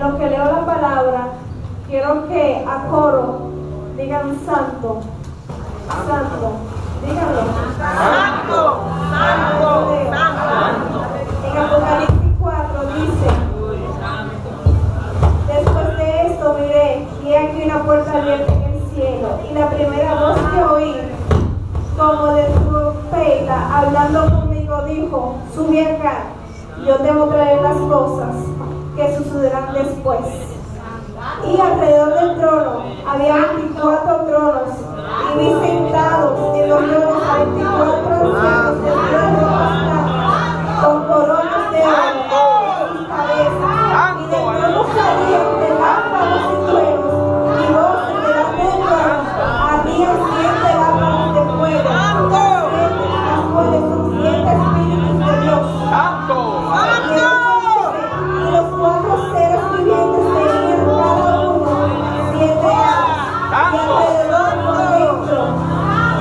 lo que leo la palabra, quiero que a coro digan santo, santo, díganlo. Santo, santo, santo. En Apocalipsis 4 dice: después de esto miré, y aquí una puerta abierta en el cielo, y la primera voz que oí, como de trompeta, hablando conmigo, dijo: sube acá, yo te mostraré las cosas que sucederán después. Y alrededor del trono había 24 tronos, y vi sentados en los tronos a 24 ancianos de pelo bastante, con coronas de oro en sus cabezas, y del trono salían relámpagos y truenos, y voces delante del trono. Había 7 lámparas de fuego, las cuales son 7 espíritus de Dios. Y los 4 seres vivientes tenían cada uno 7 alas, y alrededor por dentro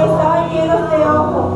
estaban llenos de ojos,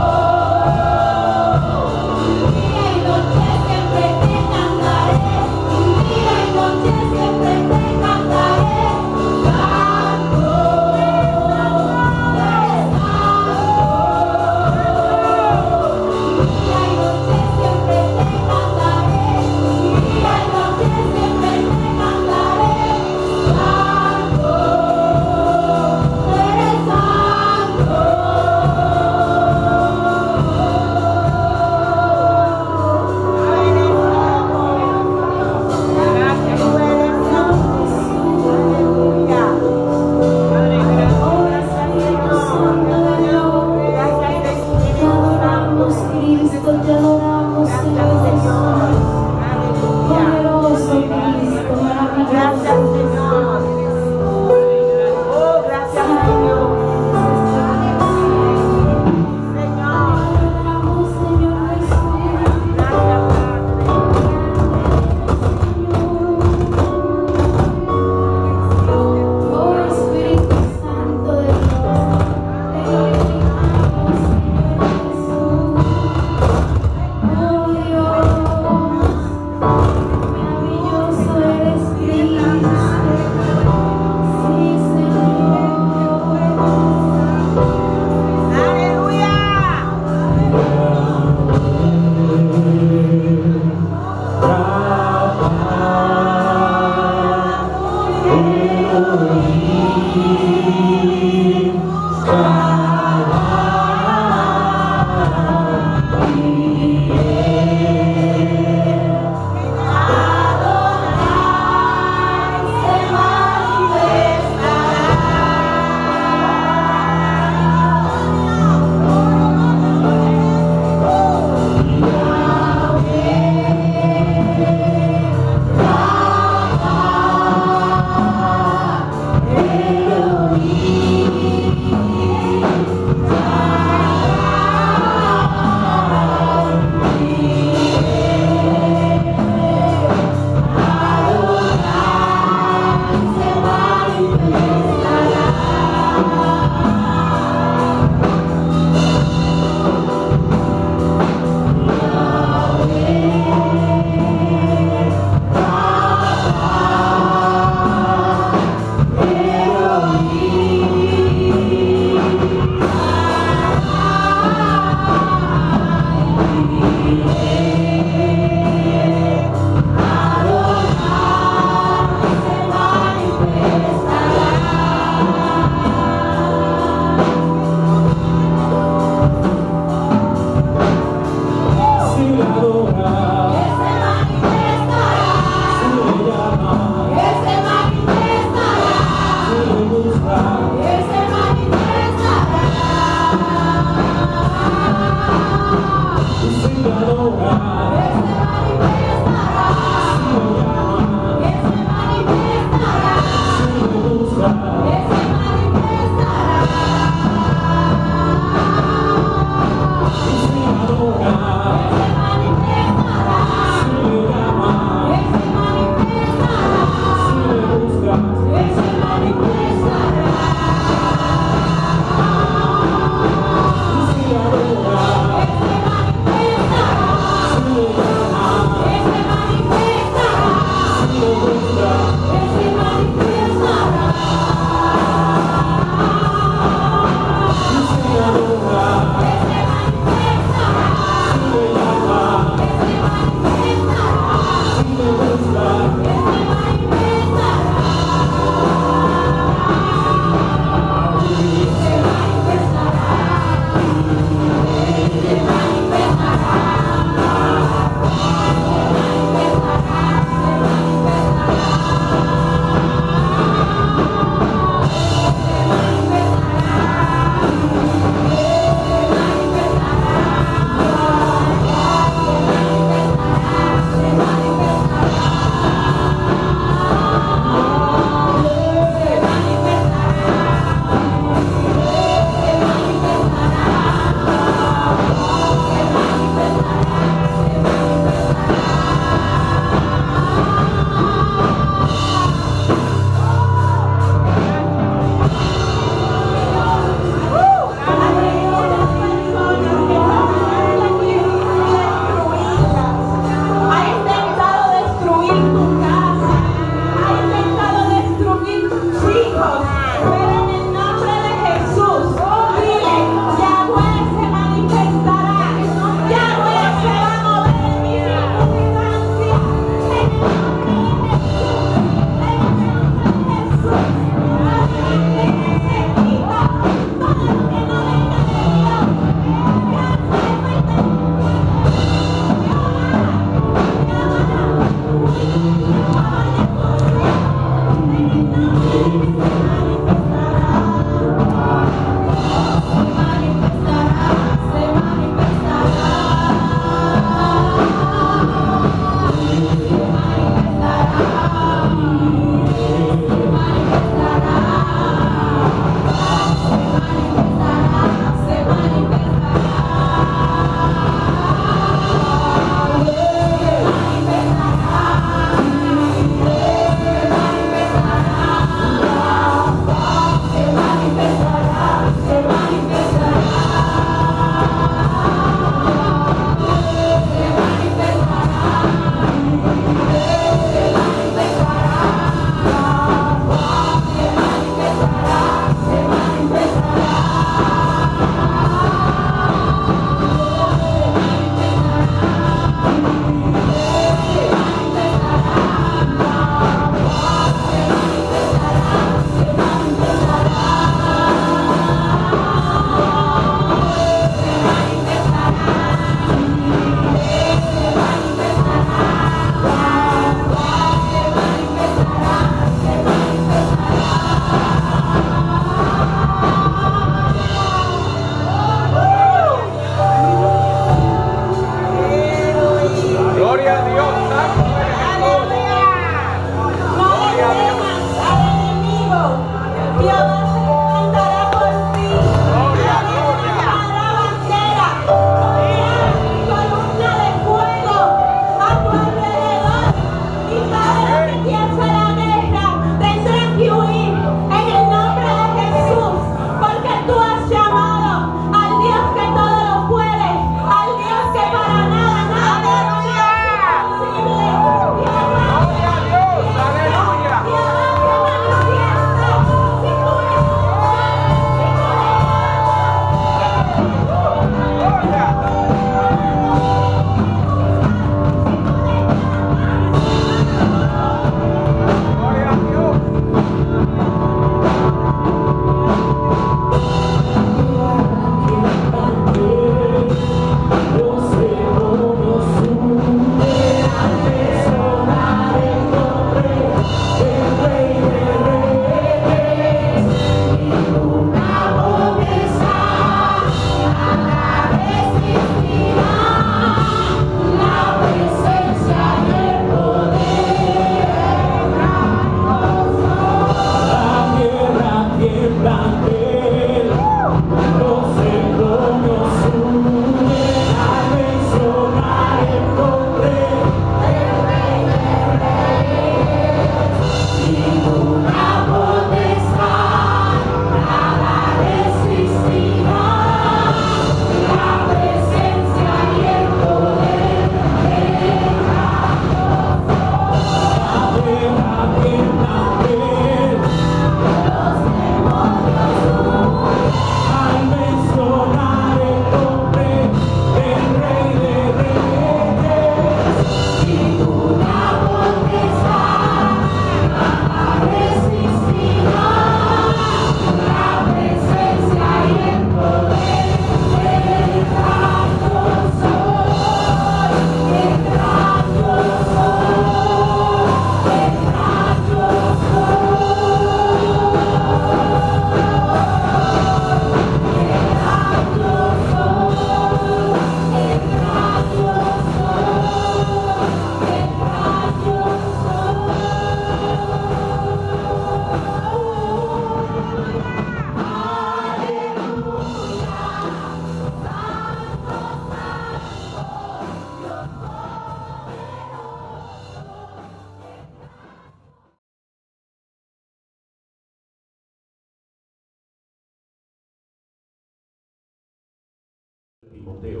Timoteo.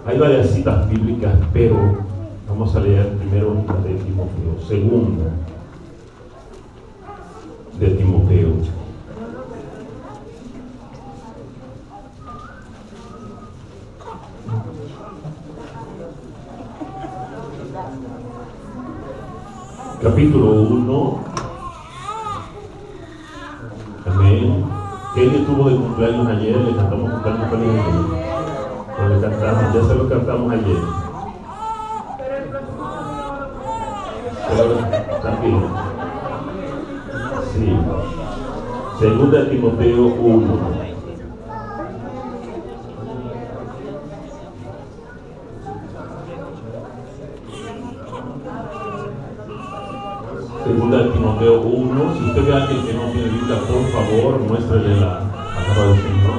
Hay varias citas bíblicas, pero vamos a leer primero la de Timoteo, segunda de Timoteo. Capítulo 1. Amén. Kelly estuvo de cumpleaños ayer, le cantamos cumpleaños feliz ayer. Pero le cantamos, ya se lo cantamos ayer. Pero también. Sí. Segunda de Timoteo 1. Segunda de Timoteo 1. Si usted ve a alguien que no tiene Biblia, por favor, muéstrele la palabra del Señor.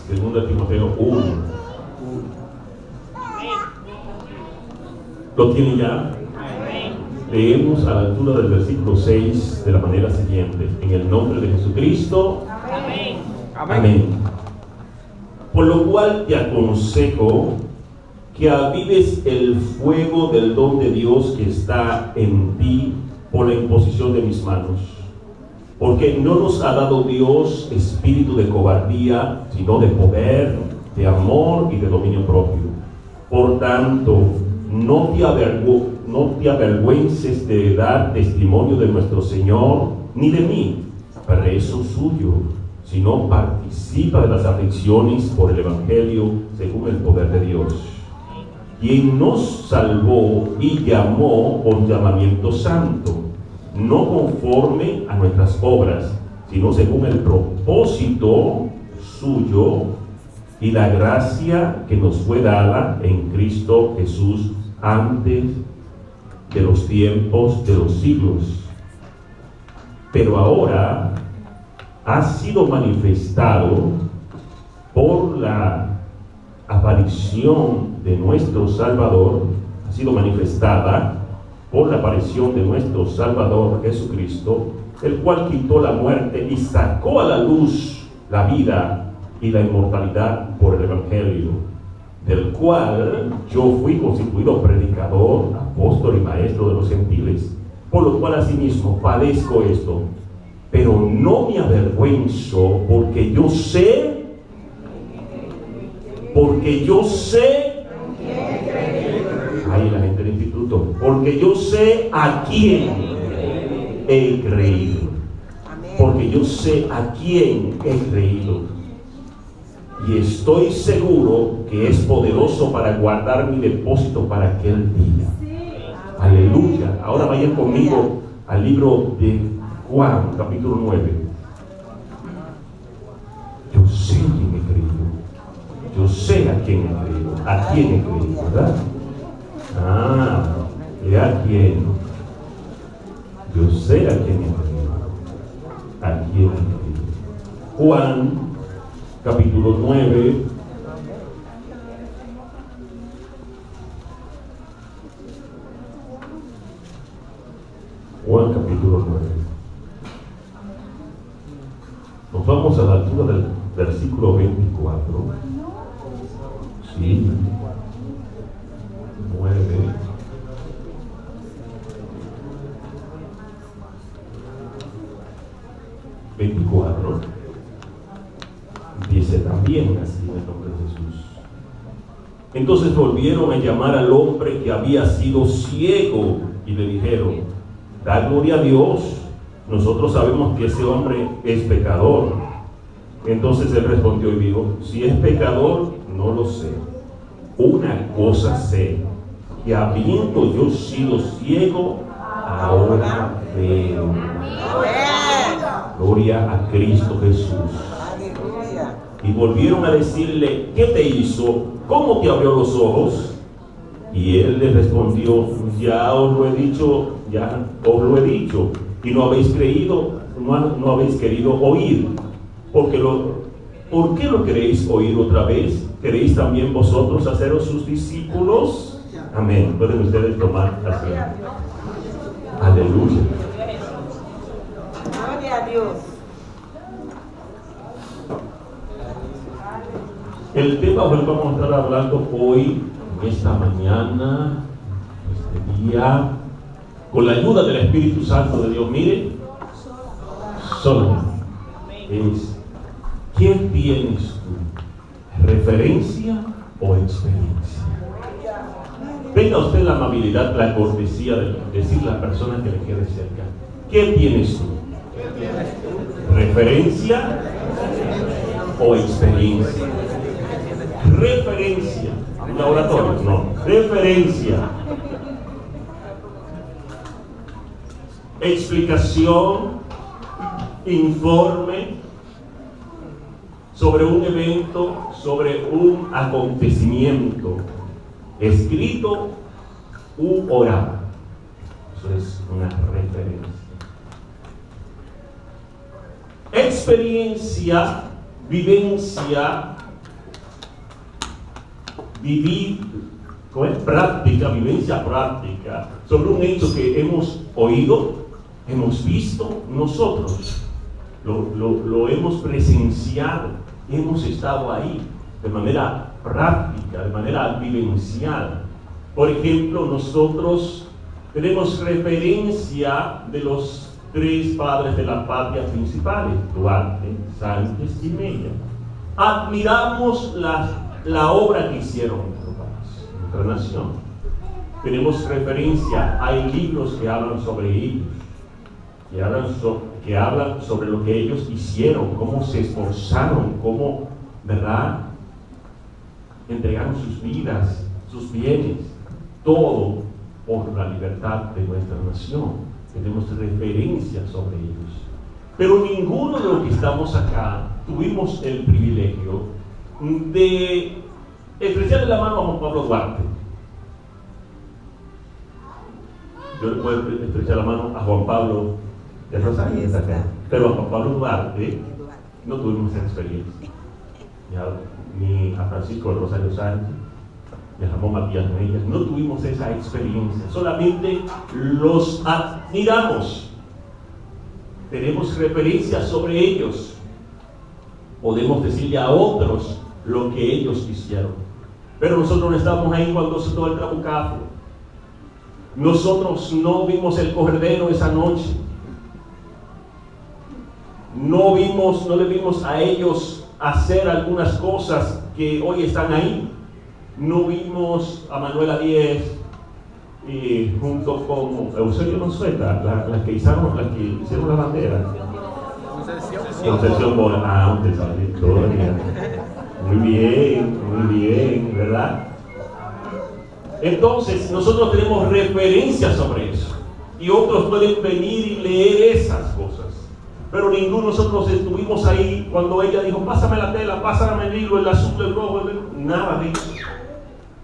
Segunda de Timoteo 1. ¿Lo tienen ya? Leemos a la altura del versículo 6 de la manera siguiente: en el nombre de Jesucristo. Amén. Amén. Por lo cual te aconsejo que avives el fuego del don de Dios que está en ti por la imposición de mis manos. Porque no nos ha dado Dios espíritu de cobardía, sino de poder, de amor y de dominio propio. Por tanto, no te avergüences de dar testimonio de nuestro Señor, ni de mí, preso suyo, sino participa de las aflicciones por el Evangelio según el poder de Dios, quien nos salvó y llamó con llamamiento santo, no conforme a nuestras obras, sino según el propósito suyo y la gracia que nos fue dada en Cristo Jesús antes de los tiempos de los siglos. Pero ahora ha sido manifestado por la aparición de nuestro Salvador, ha sido manifestada por la aparición de nuestro Salvador Jesucristo, el cual quitó la muerte y sacó a la luz la vida y la inmortalidad por el Evangelio, del cual yo fui constituido predicador, apóstol y maestro de los gentiles, por lo cual asimismo padezco esto, pero no me avergüenzo, porque yo sé ahí la gente del instituto, porque yo sé a quién he creído, porque yo sé a quién he creído, y estoy seguro que es poderoso para guardar mi depósito para aquel día. Aleluya. Ahora vayan conmigo al libro de Juan, capítulo 9. Yo sé quién he creído. Yo sé a quién he creído. A quién he creído, ¿verdad? ¿A quién? Yo sé a quién he creído. ¿A quién he creído? Juan, capítulo 9. Juan, capítulo 9. Nos vamos a la altura del versículo 24. Sí. 9. Dice también así en el nombre de Jesús. Entonces volvieron a llamar al hombre que había sido ciego y le dijeron: da gloria a Dios, nosotros sabemos que ese hombre es pecador. Entonces él respondió y dijo: si es pecador, no lo sé. Una cosa sé, que habiendo yo sido ciego, ahora veo. Gloria a Cristo Jesús. Y volvieron a decirle: ¿qué te hizo? ¿Cómo te abrió los ojos? Y él les respondió: ya os lo he dicho, y no habéis creído, no habéis querido oír. ¿Por qué lo queréis oír otra vez? ¿Queréis también vosotros haceros sus discípulos? Amén. Pueden ustedes tomar asiento. Aleluya. Gloria a Dios. El tema del que vamos a estar hablando hoy, en esta mañana, este día, con la ayuda del Espíritu Santo de Dios, mire, solo es: ¿qué tienes tú? ¿Referencia o experiencia? Tenga usted la amabilidad, la cortesía de decirle a la persona que le quede cerca: ¿qué tienes tú? ¿Referencia o experiencia? Referencia. Un laboratorio, no. Referencia. Explicación, informe sobre un evento, sobre un acontecimiento, escrito u oral. Eso es una referencia. Experiencia, vivencia, vivir, práctica, vivencia práctica, sobre un hecho que hemos oído, hemos visto nosotros, lo hemos presenciado, hemos estado ahí de manera práctica, de manera vivencial. Por ejemplo, nosotros tenemos referencia de los 3 padres de la patria principales: Duarte, Sánchez y Mella. Admiramos la obra que hicieron nuestro país, nuestra nación. Tenemos referencia, hay libros que hablan sobre ellos, que hablan sobre lo que ellos hicieron, cómo se esforzaron, cómo, ¿verdad?, entregaron sus vidas, sus bienes, todo por la libertad de nuestra nación. Tenemos referencias sobre ellos. Pero ninguno de los que estamos acá tuvimos el privilegio de estrecharle la mano a Juan Pablo Duarte. Yo le puedo estrechar la mano a Juan Pablo de Rosario, pero a Juan Pablo Duarte no tuvimos esa experiencia. Ni a Francisco de Rosario Sánchez, ni a Ramón Matías Mella, no tuvimos esa experiencia. Solamente los admiramos. Tenemos referencias sobre ellos. Podemos decirle a otros lo que ellos hicieron. Pero nosotros no estábamos ahí cuando se todo el trabucazo. Nosotros no vimos el corredero esa noche. No le vimos a ellos hacer algunas cosas que hoy están ahí. No vimos a Manuela Díez junto con Eusebio Monsueta, las que hicieron la bandera. Concesión Bola, de Victoria. Muy bien, ¿verdad? Entonces, nosotros tenemos referencias sobre eso. Y otros pueden venir y leer esas cosas. Pero ninguno de nosotros estuvimos ahí cuando ella dijo: pásame la tela, pásame el hilo, el azul, el rojo, nada de eso.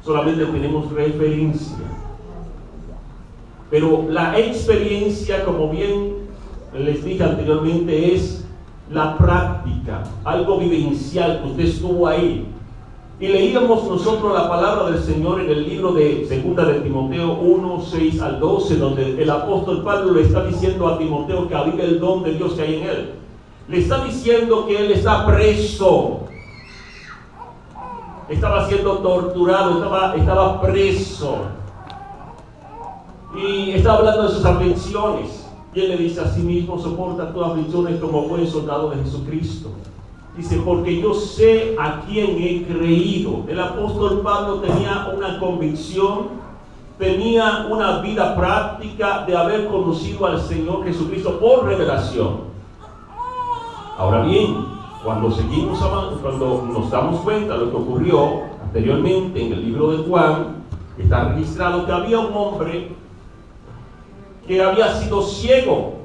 Solamente tenemos referencia. Pero la experiencia, como bien les dije anteriormente, es la práctica, algo vivencial, que usted estuvo ahí. Y leíamos nosotros la palabra del Señor en el libro de 2 de Timoteo 1, 6 al 12, donde el apóstol Pablo le está diciendo a Timoteo que avive el don de Dios que hay en él. Le está diciendo que él está preso, estaba siendo torturado, estaba preso, y estaba hablando de sus aflicciones. Y él le dice: a sí mismo soporta todas las aflicciones como buen soldado de Jesucristo. Dice: porque yo sé a quién he creído. El apóstol Pablo tenía una convicción, tenía una vida práctica de haber conocido al Señor Jesucristo por revelación. Ahora bien, cuando seguimos avanzando, cuando nos damos cuenta de lo que ocurrió anteriormente en el libro de Juan, está registrado que había un hombre que había sido ciego.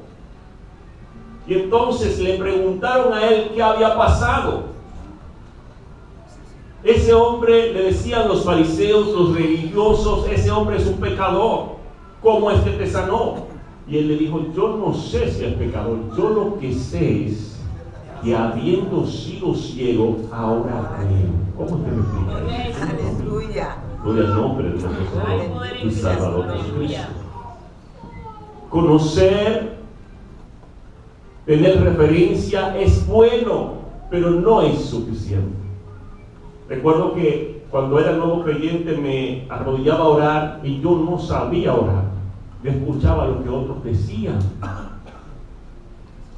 Y entonces le preguntaron a él qué había pasado. Ese hombre, le decían los fariseos, los religiosos: ese hombre es un pecador, ¿cómo es que te sanó? Y él le dijo: yo no sé si es pecador, yo lo que sé es que habiendo sido ciego, ahora veo. ¿Cómo te me explicas? Aleluya. Gloria al nombre de nuestro Señor y Salvador Jesucristo. Conocer, tener referencia es bueno, pero no es suficiente. Recuerdo que cuando era nuevo creyente me arrodillaba a orar y yo no sabía orar. Yo escuchaba lo que otros decían.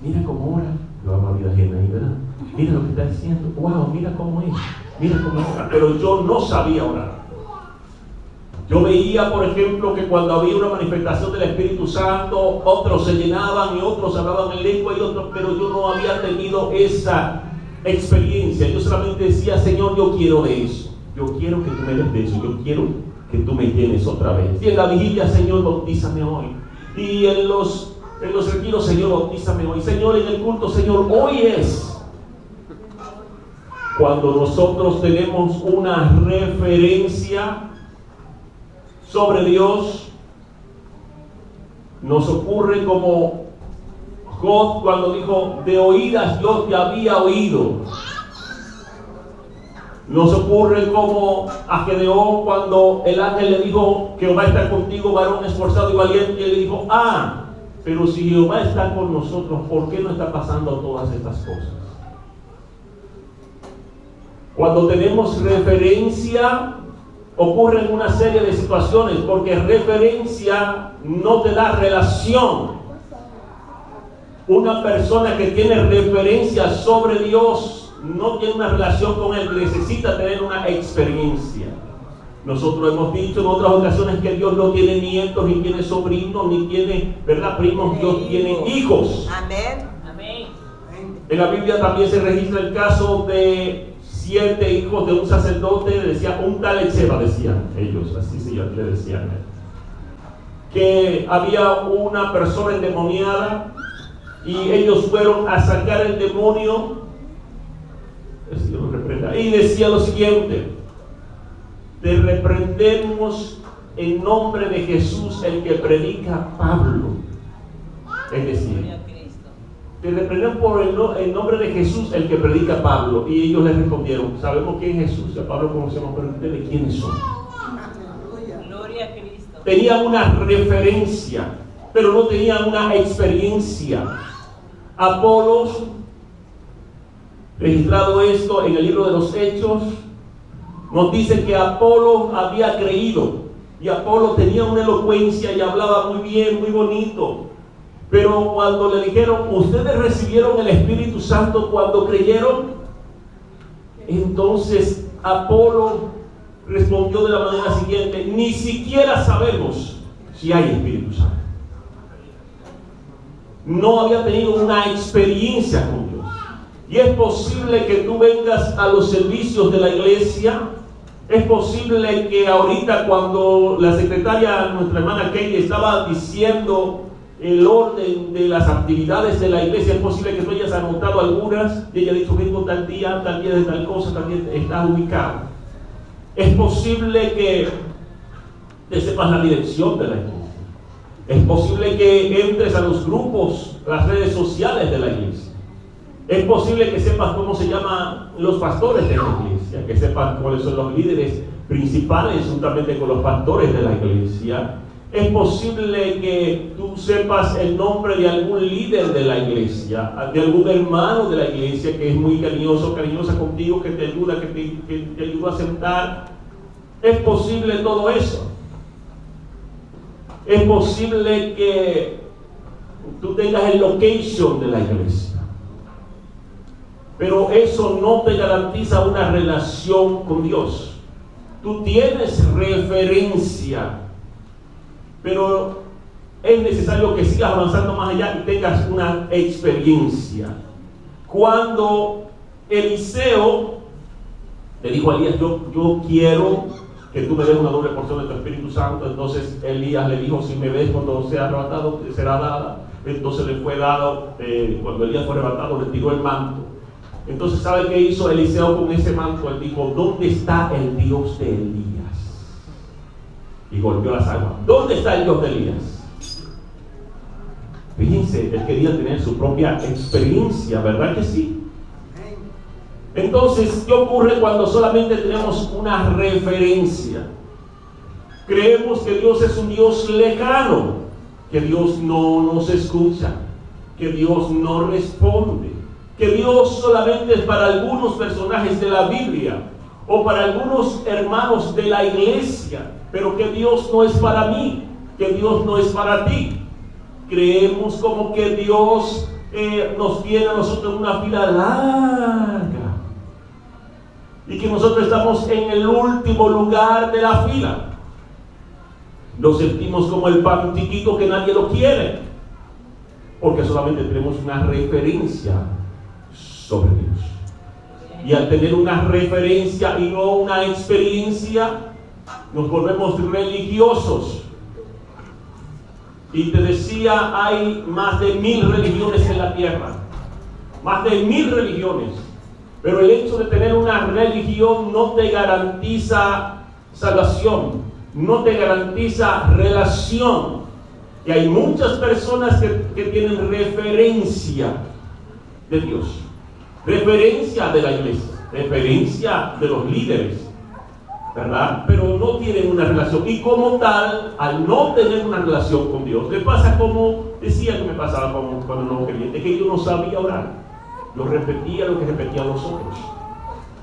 Mira cómo ora. Yo amo a vida ajena ahí, ¿verdad? Mira lo que está diciendo. Wow, mira cómo es. Mira cómo ora. Pero yo no sabía orar. Yo veía, por ejemplo, que cuando había una manifestación del Espíritu Santo, otros se llenaban y otros hablaban en lengua y otros, pero yo no había tenido esa experiencia. Yo solamente decía, Señor, yo quiero de eso. Yo quiero que tú me des de eso. Yo quiero que tú me llenes otra vez. Y en la vigilia, Señor, bautízame hoy. Y en los retiros, Señor, bautízame hoy. Señor, en el culto, Señor, hoy es cuando nosotros tenemos una referencia sobre Dios. Nos ocurre como Job cuando dijo, de oídas yo te había oído. Nos ocurre como a Gedeón cuando el ángel le dijo, Jehová está contigo, varón esforzado y valiente, y él le dijo, pero si Jehová está con nosotros, ¿por qué no está pasando todas estas cosas? Cuando tenemos referencia, ocurren una serie de situaciones, porque referencia no te da relación. Una persona que tiene referencia sobre Dios no tiene una relación con Él, necesita tener una experiencia. Nosotros hemos dicho en otras ocasiones que Dios no tiene nietos, ni tiene sobrinos, ni tiene, ¿verdad?, primos. Dios tiene hijos. Amén. Amén. En la Biblia también se registra el caso de 7 hijos de un sacerdote, decía un tal Echeva, decían ellos, así se le decían, que había una persona endemoniada y ellos fueron a sacar el demonio, el Señor lo reprenda, y decía lo siguiente: te reprendemos en nombre de Jesús, el que predica Pablo. Es decir, te reprendemos por el nombre de Jesús, el que predica Pablo. Y ellos le respondieron, sabemos quién es Jesús, a Pablo conocemos, pero ustedes quiénes son. Gloria a Cristo. Tenían una referencia, pero no tenían una experiencia. Apolos, registrado esto en el libro de los Hechos, nos dice que Apolo había creído, y Apolo tenía una elocuencia y hablaba muy bien, muy bonito. Pero cuando le dijeron, ustedes recibieron el Espíritu Santo cuando creyeron, entonces Apolo respondió de la manera siguiente: ni siquiera sabemos si hay Espíritu Santo. No había tenido una experiencia con Dios. Y es posible que tú vengas a los servicios de la iglesia. Es posible que ahorita, cuando la secretaria, nuestra hermana Kelly, estaba diciendo el orden de las actividades de la iglesia, es posible que tú hayas anotado algunas y ella ha dicho, vengo tal día de tal cosa, también estás ubicado. Es posible que te sepas la dirección de la iglesia. Es posible que entres a los grupos, las redes sociales de la iglesia. Es posible que sepas cómo se llaman los pastores de la iglesia, que sepas cuáles son los líderes principales juntamente con los pastores de la iglesia. Es posible que tú sepas el nombre de algún líder de la iglesia, de algún hermano de la iglesia que es muy cariñosa contigo, que te ayuda, que te ayuda a sentar. Es posible todo eso. Es posible que tú tengas el location de la iglesia. Pero eso no te garantiza una relación con Dios. Tú tienes referencia, pero es necesario que sigas avanzando más allá y tengas una experiencia. Cuando Eliseo le dijo a Elías, yo quiero que tú me des una doble porción de tu Espíritu Santo, entonces Elías le dijo, si me ves cuando sea arrebatado, te será dada. Entonces le fue dado, cuando Elías fue arrebatado, le tiró el manto. Entonces, ¿sabe qué hizo Eliseo con ese manto? Él dijo, ¿dónde está el Dios de Elías? Y golpeó las aguas. ¿Dónde está el Dios de Elías? Fíjense, él quería tener su propia experiencia, ¿verdad que sí? Entonces, ¿qué ocurre cuando solamente tenemos una referencia? Creemos que Dios es un Dios lejano, que Dios no nos escucha, que Dios no responde, que Dios solamente es para algunos personajes de la Biblia o para algunos hermanos de la iglesia, pero que Dios no es para mí, que Dios no es para ti. Creemos como que Dios nos tiene a nosotros en una fila larga y que nosotros estamos en el último lugar de la fila. Nos sentimos como el pan chiquito que nadie lo quiere, porque solamente tenemos una referencia sobre Dios. Y al tener una referencia y no una experiencia, nos volvemos religiosos. Y te decía, hay más de 1000 religiones en la tierra, más de 1000 religiones, pero el hecho de tener una religión no te garantiza salvación, no te garantiza relación. Y hay muchas personas que tienen referencia de Dios, referencia de la iglesia, referencia de los líderes, ¿verdad? Pero no tienen una relación. Y como tal, al no tener una relación con Dios, le pasa como decía que me pasaba cuando no creyente, que yo no sabía orar. Yo repetía lo que repetían los otros,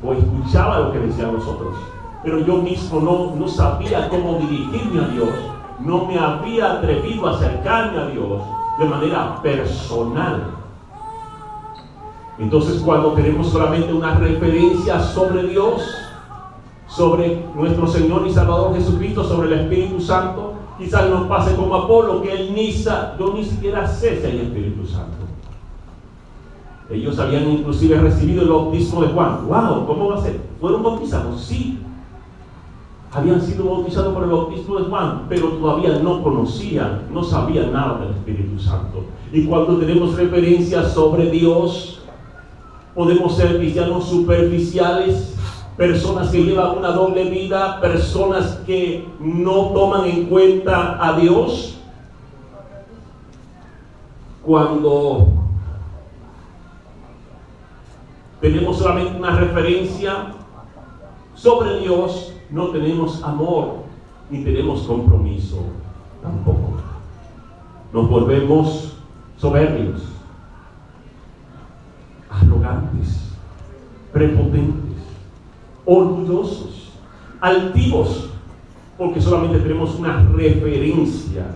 o escuchaba lo que decían los otros, pero yo mismo no sabía cómo dirigirme a Dios, no me había atrevido a acercarme a Dios de manera personal. Entonces, cuando tenemos solamente una referencia sobre Dios, sobre nuestro Señor y Salvador Jesucristo, sobre el Espíritu Santo, quizás nos pase como Apolo, que yo ni siquiera sé si hay Espíritu Santo. Ellos habían inclusive recibido el bautismo de Juan. ¡Wow! ¿Cómo va a ser? ¿Fueron bautizados? Sí. Habían sido bautizados por el bautismo de Juan, pero todavía no conocían, no sabían nada del Espíritu Santo. Y cuando tenemos referencias sobre Dios, podemos ser cristianos superficiales, personas que llevan una doble vida, personas que no toman en cuenta a Dios. Cuando tenemos solamente una referencia sobre Dios, no tenemos amor ni tenemos compromiso tampoco. Nos volvemos soberbios, arrogantes, prepotentes, orgullosos, altivos, porque solamente tenemos una referencia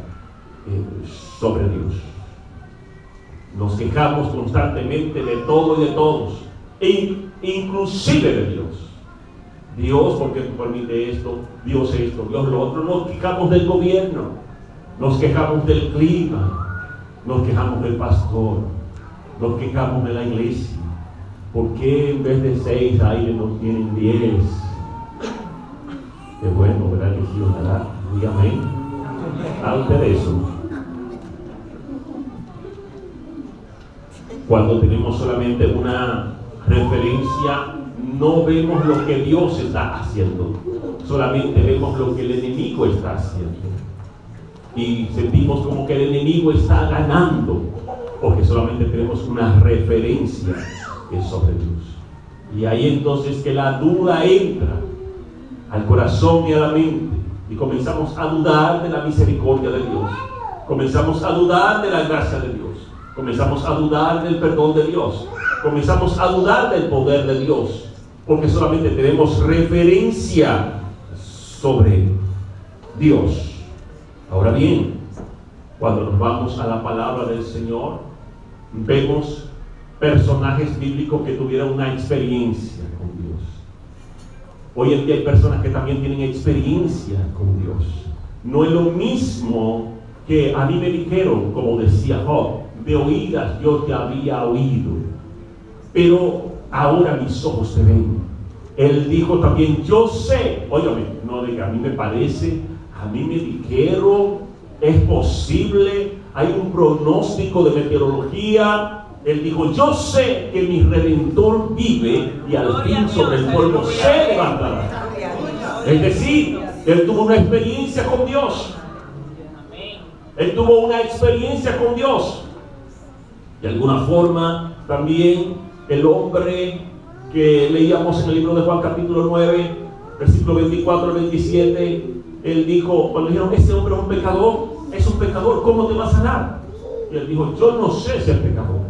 sobre Dios. Nos quejamos constantemente de todo y de todos, inclusive de Dios. Dios, ¿por qué tú permites esto? Dios esto, Dios lo otro. Nos quejamos del gobierno, nos quejamos del clima, nos quejamos del pastor, nos quejamos de la iglesia. ¿Por qué en vez de 6 aires nos tienen 10? Qué bueno, ¿verdad que sí? Ojalá, dígame. ¿Sabe usted eso? Cuando tenemos solamente una referencia, no vemos lo que Dios está haciendo, solamente vemos lo que el enemigo está haciendo. Y sentimos como que el enemigo está ganando, porque solamente tenemos una referencia que es sobre Dios. Y ahí entonces que la duda entra al corazón y a la mente, y comenzamos a dudar de la misericordia de Dios, comenzamos a dudar de la gracia de Dios, comenzamos a dudar del perdón de Dios, comenzamos a dudar del poder de Dios, porque solamente tenemos referencia sobre Dios. Ahora bien, cuando nos vamos a la palabra del Señor, vemos personajes bíblicos que tuvieron una experiencia con Dios. Hoy en día hay personas que también tienen experiencia con Dios. No es lo mismo que a mí me dijeron, como decía Job, de oídas yo te había oído, pero ahora mis ojos te ven. Él dijo también, yo sé, óigame, no diga, a mí me parece, a mí me dijeron, es posible, hay un pronóstico de meteorología. Él dijo, yo sé que mi Redentor vive y al fin sobre el pueblo se levantará. Es decir, él tuvo una experiencia con Dios. Él tuvo una experiencia con Dios. De alguna forma, también el hombre que leíamos en el libro de Juan capítulo 9, versículo 24 al 27, él dijo, cuando dijeron, ese hombre es un pecador, ¿cómo te va a sanar? Y él dijo, yo no sé si es pecador.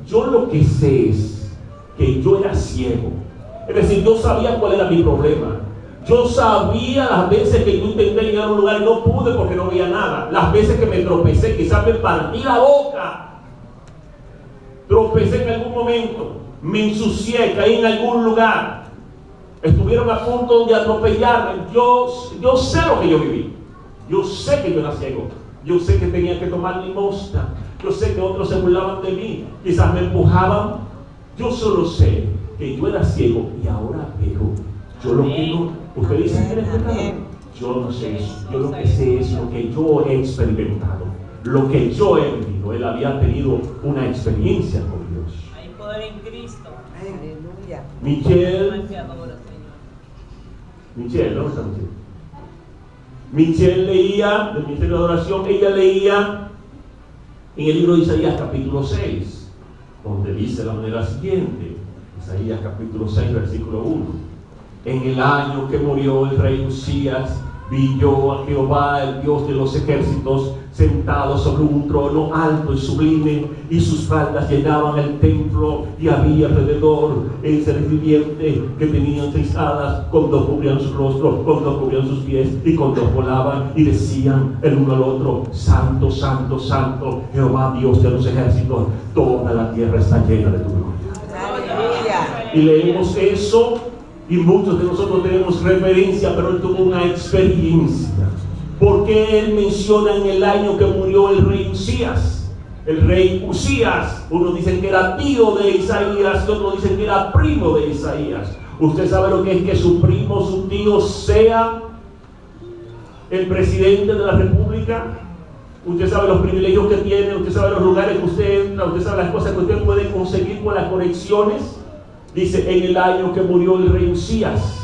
Yo lo que sé es que yo era ciego. Es decir, yo sabía cuál era mi problema. Yo sabía las veces que yo intenté llegar a un lugar y no pude porque no veía nada. Las veces que me tropecé, quizás me partí la boca. Tropecé en algún momento, me ensucié, caí en algún lugar. Estuvieron a punto de atropellarme. Yo sé lo que yo viví. Yo sé que yo era ciego. Yo sé que tenía que tomar limosna. Yo sé que otros se burlaban de mí. Quizás me empujaban. Yo solo sé que yo era ciego y ahora veo. Yo lo que no. Usted dice que eres pecador. Yo no sé eso. Yo lo que sé es lo que yo he experimentado. Lo que yo he vivido. Él había tenido una experiencia con Dios. Hay poder en Cristo. Aleluya. Michelle, ¿dónde está Michelle? Michelle leía, del Ministerio de Adoración, ella leía en el libro de Isaías capítulo 6, donde dice de la manera siguiente, Isaías capítulo 6, versículo 1. En el año que murió el rey Usías, vi yo a Jehová, el Dios de los ejércitos, sentado sobre un trono alto y sublime, y sus faldas llenaban el templo, y había alrededor el ser viviente que tenían 6 alas, con 2 cubrían su rostro, con 2 cubrían sus pies, y con 2 volaban, y decían el uno al otro, Santo, Santo, Santo, Jehová Dios de los ejércitos, toda la tierra está llena de tu gloria. Aleluya. Y leemos eso, y muchos de nosotros tenemos referencia, pero él tuvo una experiencia. Porque él menciona en el año que murió el rey Usías. El rey Usías, unos dicen que era tío de Isaías y otros dicen que era primo de Isaías. Usted sabe lo que es que su primo, su tío sea el presidente de la república. Usted sabe los privilegios que tiene, usted sabe los lugares que usted entra, usted sabe las cosas que usted puede conseguir con las conexiones. Dice, en el año que murió el rey Usías.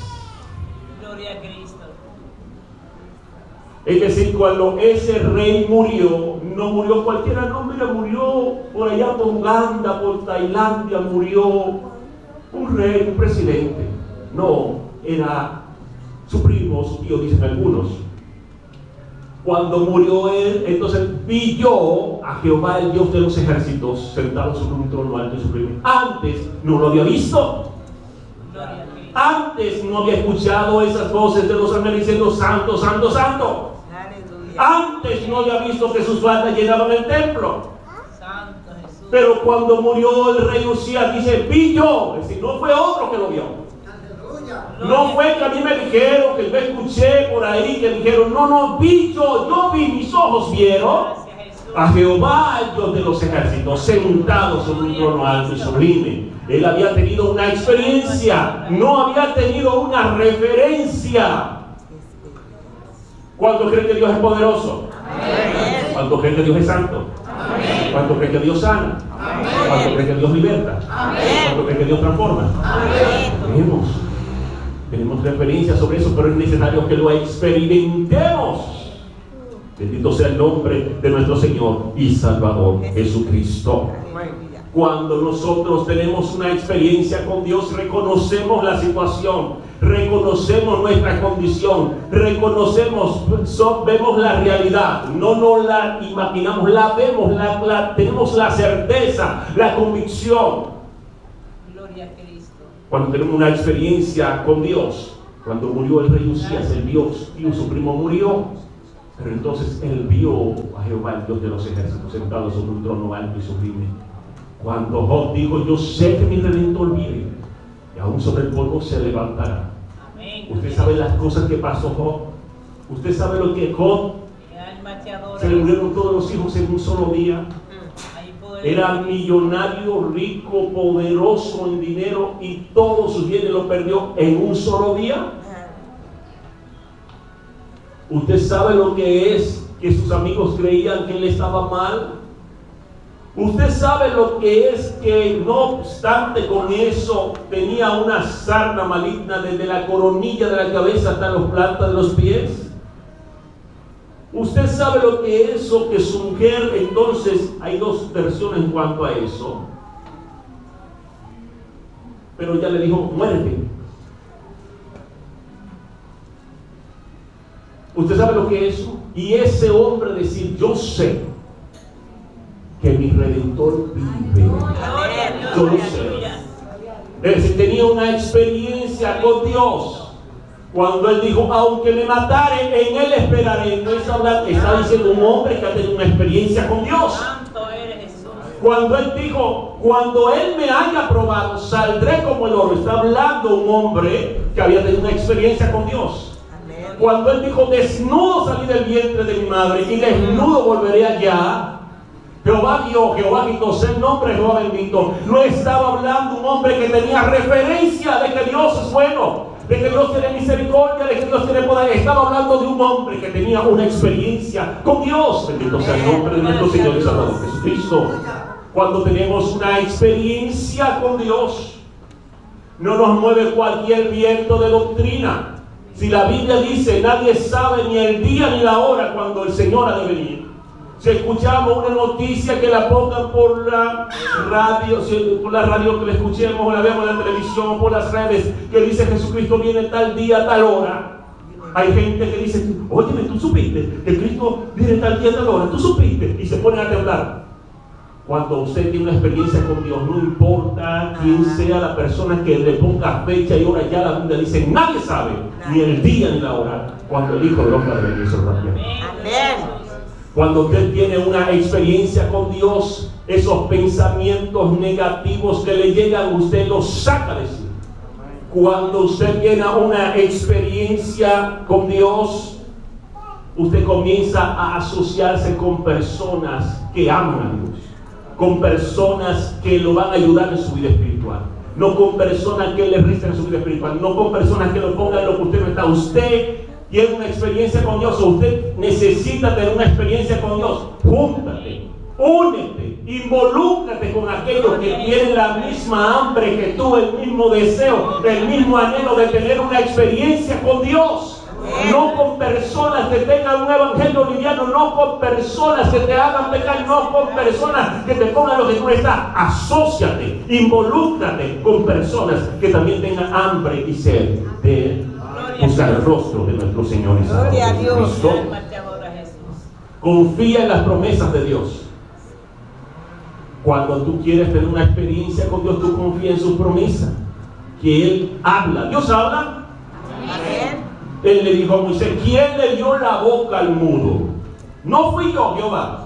Gloria a Cristo. Es decir, cuando ese rey murió, no murió cualquiera, no, mira, murió por allá por Uganda, por Tailandia, murió un rey, un presidente. No, era su primo, su tío, dicen algunos. Cuando murió él, entonces vi yo a Jehová, el Dios de los ejércitos, sentado sobre un trono alto y sublime. Antes no lo había visto. Gloria a Cristo. Antes no había escuchado esas voces de los ángeles diciendo Santo, Santo, Santo. Aleluya. Antes no había visto que sus faldas llenaban el templo. Santo Jesús. Pero cuando murió el rey Usías, dice, vi yo. Es decir, no fue otro que lo vio. No fue que a mí me dijeron, que yo escuché por ahí, que dijeron, no, vi yo vi, mis ojos vieron a Jehová, el Dios de los ejércitos, sentado sobre un trono alto y sublime. Él había tenido una experiencia, no había tenido una referencia. ¿Cuántos creen que Dios es poderoso? ¿Cuántos creen que Dios es santo? ¿Cuántos creen que Dios sana? ¿Cuántos creen que Dios liberta? ¿Cuántos creen que Dios transforma? Tenemos referencias sobre eso, pero es necesario que lo experimentemos. Bendito sea el nombre de nuestro Señor y Salvador Jesucristo. Cuando nosotros tenemos una experiencia con Dios, reconocemos la situación, reconocemos nuestra condición, reconocemos, vemos la realidad, no la imaginamos, la vemos, tenemos la certeza, la convicción. Gloria a Cristo. Cuando tenemos una experiencia con Dios, cuando murió el rey Usías, el Dios, y su primo murió, pero entonces él vio a Jehová, el Dios de los ejércitos, sentado sobre un trono alto y sublime. Cuando Job dijo, yo sé que mi Redentor vive, y aún sobre el polvo se levantará. Amén. Usted sabe las cosas que pasó Job. Usted sabe lo que Job, Mi alma te adora. se le murieron todos los hijos en un solo día. Hay poder Era en Cristo. millonario, rico, poderoso en dinero, y todos sus bienes los perdió en un solo día. Usted sabe lo que es que sus amigos creían que él estaba mal. Usted sabe lo que es que no obstante con eso tenía una sarna maligna desde la coronilla de la cabeza hasta las plantas de los pies. Usted sabe lo que es eso, que su mujer, entonces hay 2 versiones en cuanto a eso, pero ella le dijo, muérete. ¿Usted sabe lo que es eso? Y ese hombre decir, yo sé que mi Redentor vive. Yo lo sé. Es decir, tenía una experiencia con Dios. Cuando él dijo, aunque me matare, en él esperaré. No está diciendo un hombre que ha tenido una experiencia con Dios. Santo eres Jesús. Cuando él dijo, cuando él me haya probado, saldré como el oro. Está hablando un hombre que había tenido una experiencia con Dios. Cuando él dijo, desnudo salí del vientre de mi madre y desnudo volveré allá. Jehová dio, Jehová quitó, sea el nombre de Jehová bendito. No estaba hablando un hombre que tenía referencia de que Dios es bueno, de que Dios tiene misericordia, de que Dios tiene poder. Estaba hablando de un hombre que tenía una experiencia con Dios. Bendito sea el nombre de nuestro Señor y Salvador Jesucristo. Cuando tenemos una experiencia con Dios, no nos mueve cualquier viento de doctrina. Si la Biblia dice, nadie sabe ni el día ni la hora cuando el Señor ha de venir. Si escuchamos una noticia, que la pongan por la radio, que la escuchemos o la vemos en la televisión, por las redes, que dice Jesucristo viene tal día, tal hora. Hay gente que dice, óyeme, tú supiste que Cristo viene tal día, tal hora, tú supiste, y se ponen a temblar. Cuando usted tiene una experiencia con Dios, no importa quién sea la persona que le ponga fecha y hora, ya la Biblia dice, nadie sabe ni el día ni la hora cuando el Hijo del Hombre debe venir sobre la tierra. Amén. Cuando usted tiene una experiencia con Dios, esos pensamientos negativos que le llegan, usted los saca de sí. Cuando usted tiene una experiencia con Dios, usted comienza a asociarse con personas que aman a Dios, con personas que lo van a ayudar en su vida espiritual, no con personas que le resten en su vida espiritual, no con personas que lo pongan en lo que usted no está. Usted tiene una experiencia con Dios, o usted necesita tener una experiencia con Dios. Júntate, únete, involúcrate con aquellos que tienen la misma hambre que tú, el mismo deseo, el mismo anhelo de tener una experiencia con Dios. No con personas que tengan un evangelio liviano, no con personas que te hagan pecar, no con personas que te pongan lo que tú no estás. Asóciate, involúcrate con personas que también tengan hambre y sed de buscar el rostro de nuestro Señor y Salvador Jesucristo. Confía en las promesas de Dios. Cuando tú quieres tener una experiencia con Dios, tú confías en sus promesas, que Él habla. ¿Dios habla? Amén. Él le dijo a Moisés, ¿quién le dio la boca al mudo? No fui yo, Jehová.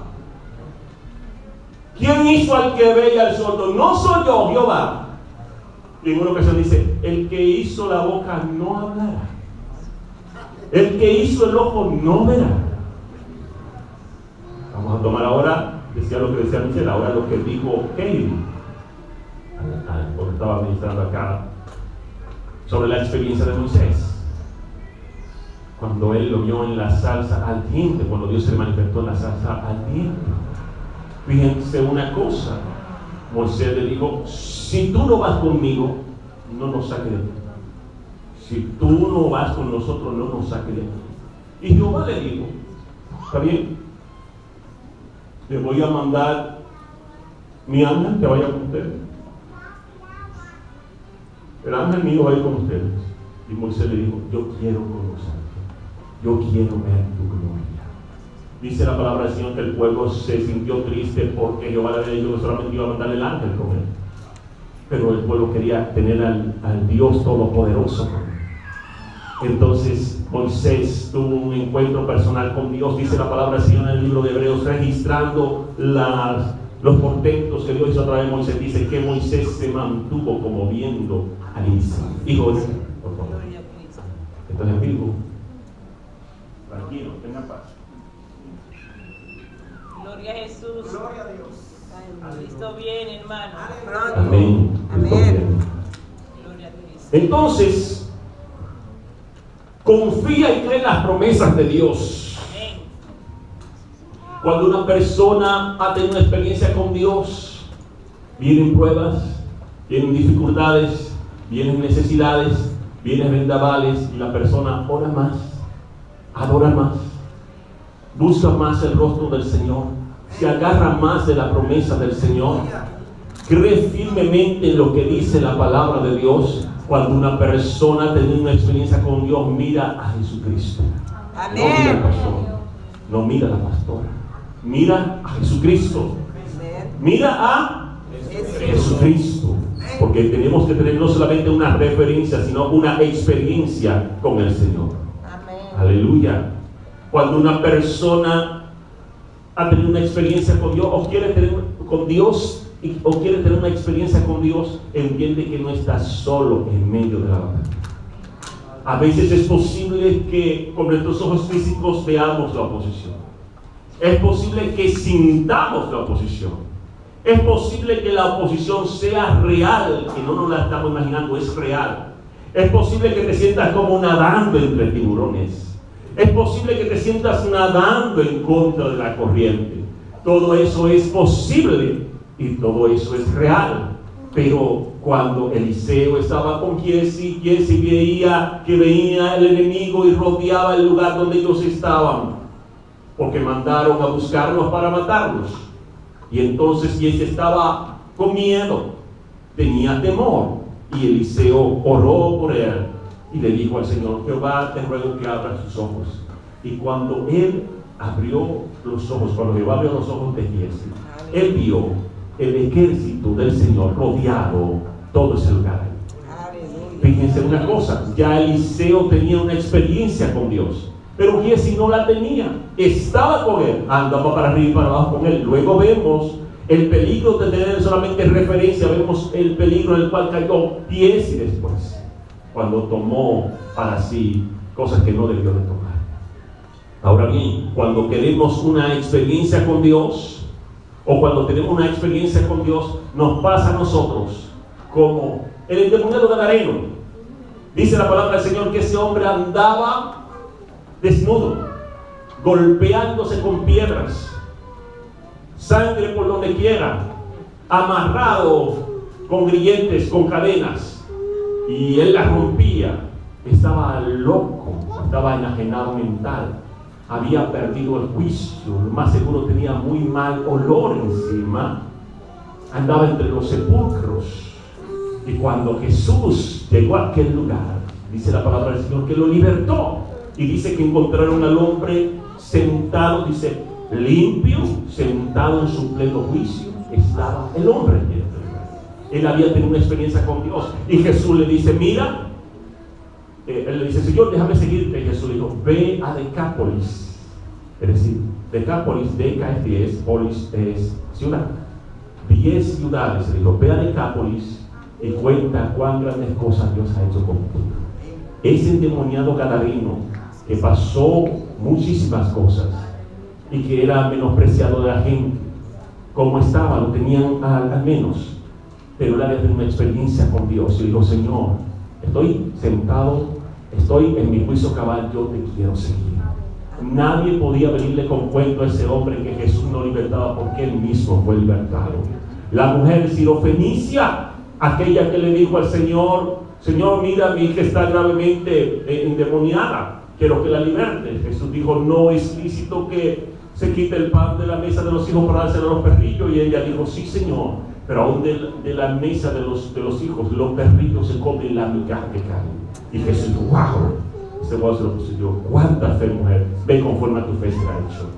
¿Quién hizo al que ve y al sordo? No soy yo, Jehová. Y en una ocasión dice, el que hizo la boca no hablará, el que hizo el ojo no verá. Vamos a tomar ahora, decía lo que decía Michelle, ahora lo que dijo Katie, porque estaba ministrando acá, sobre la experiencia de Moisés. Cuando él lo vio en la salsa ardiente, cuando Dios se le manifestó en la salsa ardiente. Fíjense una cosa, Moisés le dijo, si tú no vas conmigo, no nos saques de aquí. Si tú no vas con nosotros, no nos saques de aquí. Y Jehová le dijo, está bien, le voy a mandar mi ángel que vaya con ustedes. El ángel mío va a ir con ustedes. Y Moisés le dijo, yo quiero conocerte, yo quiero ver tu gloria. Dice la palabra del Señor que el pueblo se sintió triste porque Jehová le había dicho que solamente iba a mandar el ángel con él. Pero el pueblo quería tener al Dios Todopoderoso con él. Entonces Moisés tuvo un encuentro personal con Dios. Dice la palabra del Señor en el libro de Hebreos, registrando los portentos que Dios hizo a través de Moisés. Dice que Moisés se mantuvo como viendo al Isla. Hijo, por favor. ¿Estás en vivo? Tranquilo, tenga paz. Gloria a Jesús. Gloria a Dios. Cristo viene, hermano. Amén. Amén. Gloria a Cristo. Entonces, confía y cree en las promesas de Dios. Amén. Cuando una persona ha tenido una experiencia con Dios, vienen pruebas, vienen dificultades, vienen necesidades, vienen vendavales, y la persona ora más, adora más, busca más el rostro del Señor, se agarra más de la promesa del Señor, cree firmemente en lo que dice la palabra de Dios. Cuando una persona tiene una experiencia con Dios, mira a Jesucristo. Amén. No mira al pastor, no mira a la pastora, mira a Jesucristo. Amén. Mira a Jesucristo. Porque tenemos que tener no solamente una referencia, sino una experiencia con el Señor. Amén. Aleluya. Cuando una persona ha tenido una experiencia con Dios o quiere tener con Dios o quiere tener una experiencia con Dios, entiende que no está solo en medio de la batalla. A veces es posible que con nuestros ojos físicos veamos la oposición. Es posible que sintamos la oposición. Es posible que la oposición sea real, que no nos la estamos imaginando, es real. Es posible que te sientas como nadando entre tiburones. Es posible que te sientas nadando en contra de la corriente. Todo eso es posible y todo eso es real. Pero cuando Eliseo estaba con Giesi veía que venía el enemigo y rodeaba el lugar donde ellos estaban, porque mandaron a buscarlos para matarlos. Y entonces Giesi estaba con miedo, tenía temor, y Eliseo oró por él y le dijo al Señor: Jehová, te ruego que abras sus ojos. Y cuando él abrió los ojos, cuando Jehová abrió los ojos de Giesi, él vio el ejército del Señor rodeado todo ese lugar. Fíjense una cosa, ya Eliseo tenía una experiencia con Dios, pero Giesi no la tenía. Estaba con él, andaba para arriba y para abajo con él. Luego vemos el peligro de tener solamente referencia, vemos el peligro en el cual cayó Giesi después, cuando tomó para sí cosas que no debió de tomar. Ahora bien, cuando queremos una experiencia con Dios, o cuando tenemos una experiencia con Dios, nos pasa a nosotros como el endemoniado gadareno. Dice la palabra del Señor que ese hombre andaba desnudo, golpeándose con piedras, sangre por donde quiera, amarrado con grilletes, con cadenas, y él la rompía. Estaba loco, estaba enajenado mental, había perdido el juicio, lo más seguro tenía muy mal olor encima, andaba entre los sepulcros. Y cuando Jesús llegó a aquel lugar, dice la palabra del Señor que lo libertó, y dice que encontraron al hombre sentado, dice, limpio, sentado en su pleno juicio. Estaba el hombre en este lugar. Él había tenido una experiencia con Dios, y Jesús le dice: mira, él le dice: Señor, déjame seguirte. Y Jesús le dijo: ve a Decápolis. Es decir, Decápolis, Deca es 10, polis es ciudad. 10 ciudades. Le dijo: ve a Decápolis y cuenta cuán grandes cosas Dios ha hecho contigo. Ese endemoniado gadareno que pasó muchísimas cosas y que era menospreciado de la gente, como estaba, lo tenían al menos, pero él había tenido una experiencia con Dios. Y dijo: Señor, estoy sentado, estoy en mi juicio cabal, yo te quiero seguir. Nadie podía venirle con cuento a ese hombre que Jesús no libertaba, porque él mismo fue libertado. La mujer sirofenicia, aquella que le dijo al Señor: Señor, mira, mi hija está gravemente endemoniada, quiero que la liberte. Jesús dijo: no es lícito que se quite el pan de la mesa de los hijos para dárselo a los perrillos. Y ella dijo: sí, Señor, pero aún de la mesa de los hijos, los perrillos se comen la migaja que cae. Y Jesús dijo: wow, ese guau se lo puse yo. Cuánta fe, mujer, ve conforme a tu fe será hecho.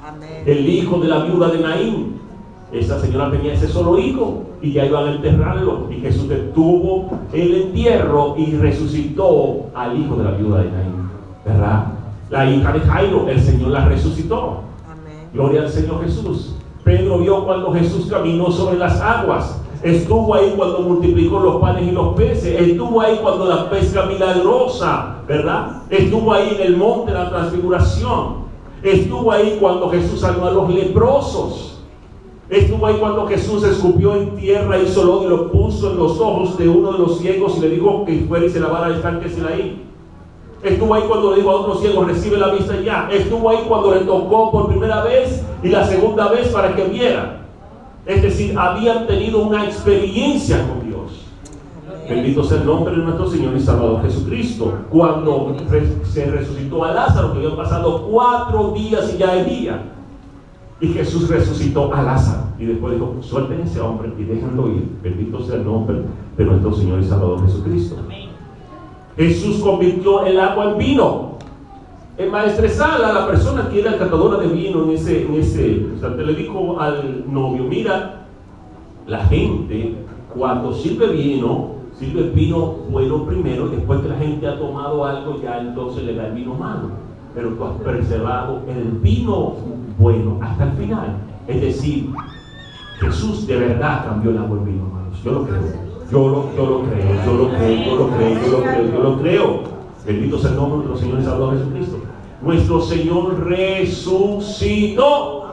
Amén. El hijo de la viuda de Naín, esa señora tenía ese solo hijo y ya iban a enterrarlo, y Jesús detuvo el entierro y resucitó al hijo de la viuda de Naín, ¿verdad? La hija de Jairo, el Señor la resucitó. Amén. Gloria al Señor Jesús. Pedro vio cuando Jesús caminó sobre las aguas. Estuvo ahí cuando multiplicó los panes y los peces. Estuvo ahí cuando la pesca milagrosa, ¿verdad? Estuvo ahí en el monte de la transfiguración. Estuvo ahí cuando Jesús sanó a los leprosos. Estuvo ahí cuando Jesús escupió en tierra, hizo lodo y lo puso en los ojos de uno de los ciegos y le dijo que fuera y se lavara el estanque Silaí. Estuvo ahí cuando le dijo a otro ciego: recibe la vista ya. Estuvo ahí cuando le tocó por primera vez y la segunda vez para que viera. Es decir, habían tenido una experiencia con Dios. Bendito sea el nombre de nuestro Señor y Salvador Jesucristo. Cuando se resucitó a Lázaro, que habían pasado 4 días y ya de día, y Jesús resucitó a Lázaro y después dijo: suelten ese hombre y déjenlo ir. Bendito sea el nombre de nuestro Señor y Salvador Jesucristo. Jesús convirtió el agua en vino. El maestresala, la persona que era catadora de vino o sea, le dijo al novio, mira, la gente cuando sirve vino bueno primero, después que la gente ha tomado algo ya entonces le da el vino malo, pero tú has preservado el vino bueno hasta el final. Es decir, Jesús de verdad cambió el agua en vino, hermanos. Yo lo creo. Bendito sea el nombre de nuestro Señor y Salvador Jesucristo. Nuestro Señor resucitó.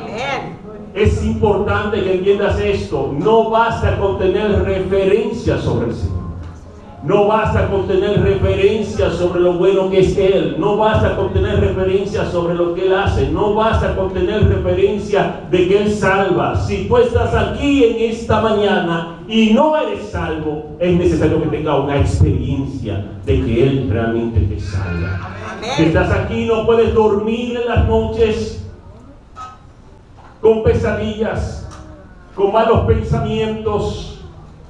Amén. Es importante que entiendas esto. No basta con tener referencias sobre el Señor. No basta con tener referencias sobre lo bueno que es Él. No basta con tener referencias sobre lo que Él hace. No basta con tener referencia de que Él salva. Si tú estás aquí en esta mañana y no eres salvo, es necesario que tengas una experiencia de que Él realmente te salva. Si estás aquí y no puedes dormir en las noches con pesadillas, con malos pensamientos,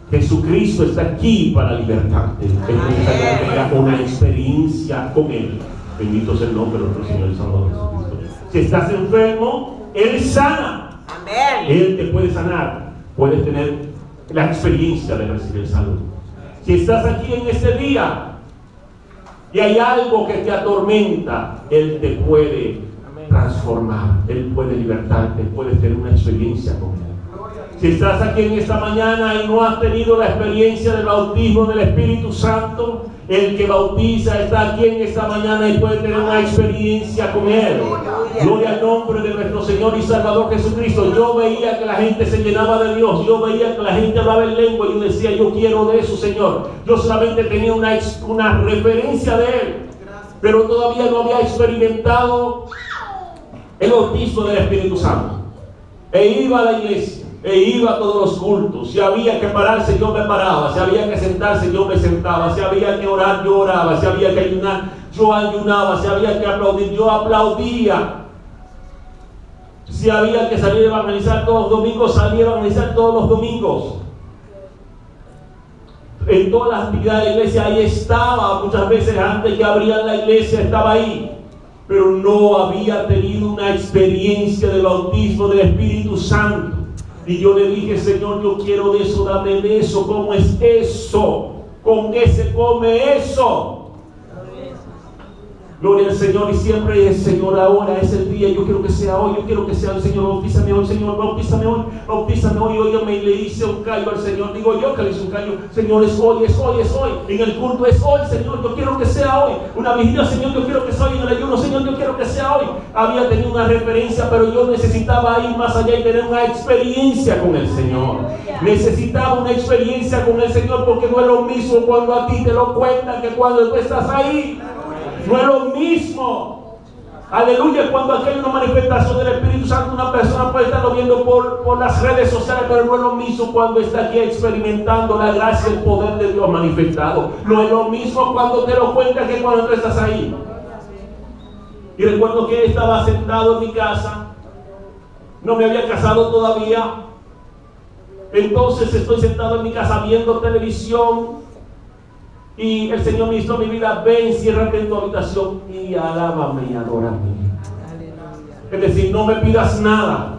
Jesucristo está aquí para libertarte. Es necesario que tengas una experiencia con Él. Bendito sea el nombre de nuestro Señor y Salvador Jesucristo. Si estás enfermo, Él sana. Amén. Él te puede sanar. Puedes tener la experiencia de recibir salud. Si estás aquí en este día y hay algo que te atormenta, Él te puede transformar. Él puede libertarte. Puedes tener una experiencia con Él. Si estás aquí en esta mañana y no has tenido la experiencia del bautismo del Espíritu Santo, el que bautiza está aquí en esta mañana y puede tener una experiencia con Él. Gloria al nombre de nuestro Señor y Salvador Jesucristo. Yo veía que la gente se llenaba de Dios. Yo veía que la gente hablaba en lengua y yo decía, yo quiero de eso, Señor. Yo solamente tenía una referencia de Él, pero todavía no había experimentado el bautismo del Espíritu Santo. E iba a la iglesia. E iba a todos los cultos. Si había que pararse, yo me paraba. Si había que sentarse, yo me sentaba. Si había que orar, yo oraba. Si había que ayunar, yo ayunaba. Si había que aplaudir, yo aplaudía. Si había que salir a evangelizar todos los domingos, salía a evangelizar todos los domingos. En todas las actividades de la iglesia, ahí estaba. Muchas veces antes que abrían la iglesia, estaba ahí. Pero no había tenido una experiencia del bautismo del Espíritu Santo. Y yo le dije, Señor, yo quiero de eso, dame de eso. ¿Cómo es eso? ¿Con qué se come eso? Gloria al Señor. Y siempre es, Señor, ahora es el día. Yo quiero que sea hoy. Yo quiero que sea el Señor. Bautízame hoy, Señor. Bautízame hoy. Bautízame hoy. Óigame, y le hice un callo al Señor. Digo yo que le hice un callo. Señor, es hoy, es hoy, es hoy. En el culto es hoy, Señor. Yo quiero que sea hoy. Una vigilia, Señor, yo quiero que sea hoy. En el ayuno, Señor, yo quiero que sea hoy. Había tenido una referencia, pero yo necesitaba ir más allá y tener una experiencia con el Señor. Necesitaba una experiencia con el Señor, porque no es lo mismo cuando a ti te lo cuentan que cuando tú estás ahí. No es lo mismo. Aleluya. Cuando aquí hay una manifestación del Espíritu Santo, una persona puede estarlo viendo por las redes sociales, pero no es lo mismo cuando está aquí experimentando la gracia y el poder de Dios manifestado. No es lo mismo cuando te lo cuentan que cuando tú estás ahí. Y recuerdo que estaba sentado en mi casa. No me había casado todavía. Entonces estoy sentado en mi casa viendo televisión. Y el Señor me hizo mi vida, ven, ciérrate en tu habitación y alábame y adórame. Es decir, no me pidas nada.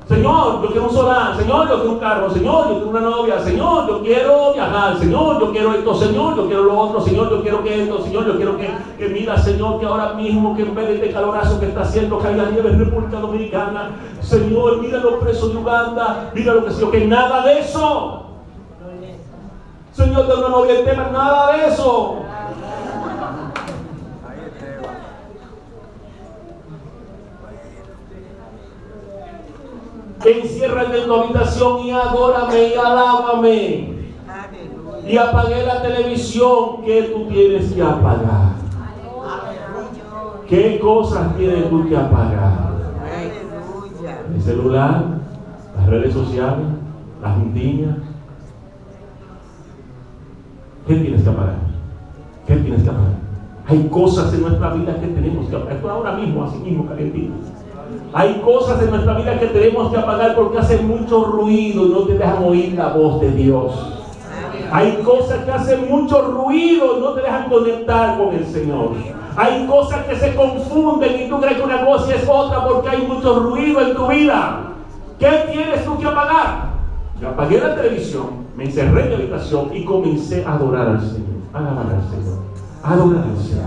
Señor, yo quiero un solar. Señor, yo quiero un carro. Señor, yo quiero una novia. Señor, yo quiero viajar. Señor, yo quiero esto. Señor, yo quiero lo otro. Señor, yo quiero que esto. Señor, yo quiero que mira, Señor, que ahora mismo, que en vez de este calorazo que está haciendo, caiga nieve en República Dominicana. Señor, mira los presos de Uganda. Mira lo que sea, que nada de eso. Señor, de una novia el tema, nada de eso. Enciérrate en tu habitación y adórame y alábame. Y apagué la televisión que tú tienes que apagar. ¿Qué cosas tienes tú que apagar? El celular, las redes sociales, las juntillas. ¿Qué tienes que apagar? ¿Qué tienes que apagar? Hay cosas en nuestra vida que tenemos que apagar. Esto ahora mismo, así mismo, calentito. Hay cosas en nuestra vida que tenemos que apagar porque hacen mucho ruido y no te dejan oír la voz de Dios. Hay cosas que hacen mucho ruido y no te dejan conectar con el Señor. Hay cosas que se confunden y tú crees que una cosa es otra porque hay mucho ruido en tu vida. ¿Qué tienes tú que apagar? Yo apagué la televisión, me encerré en mi habitación y comencé a adorar al Señor, a alabar al Señor, a adorar al Señor,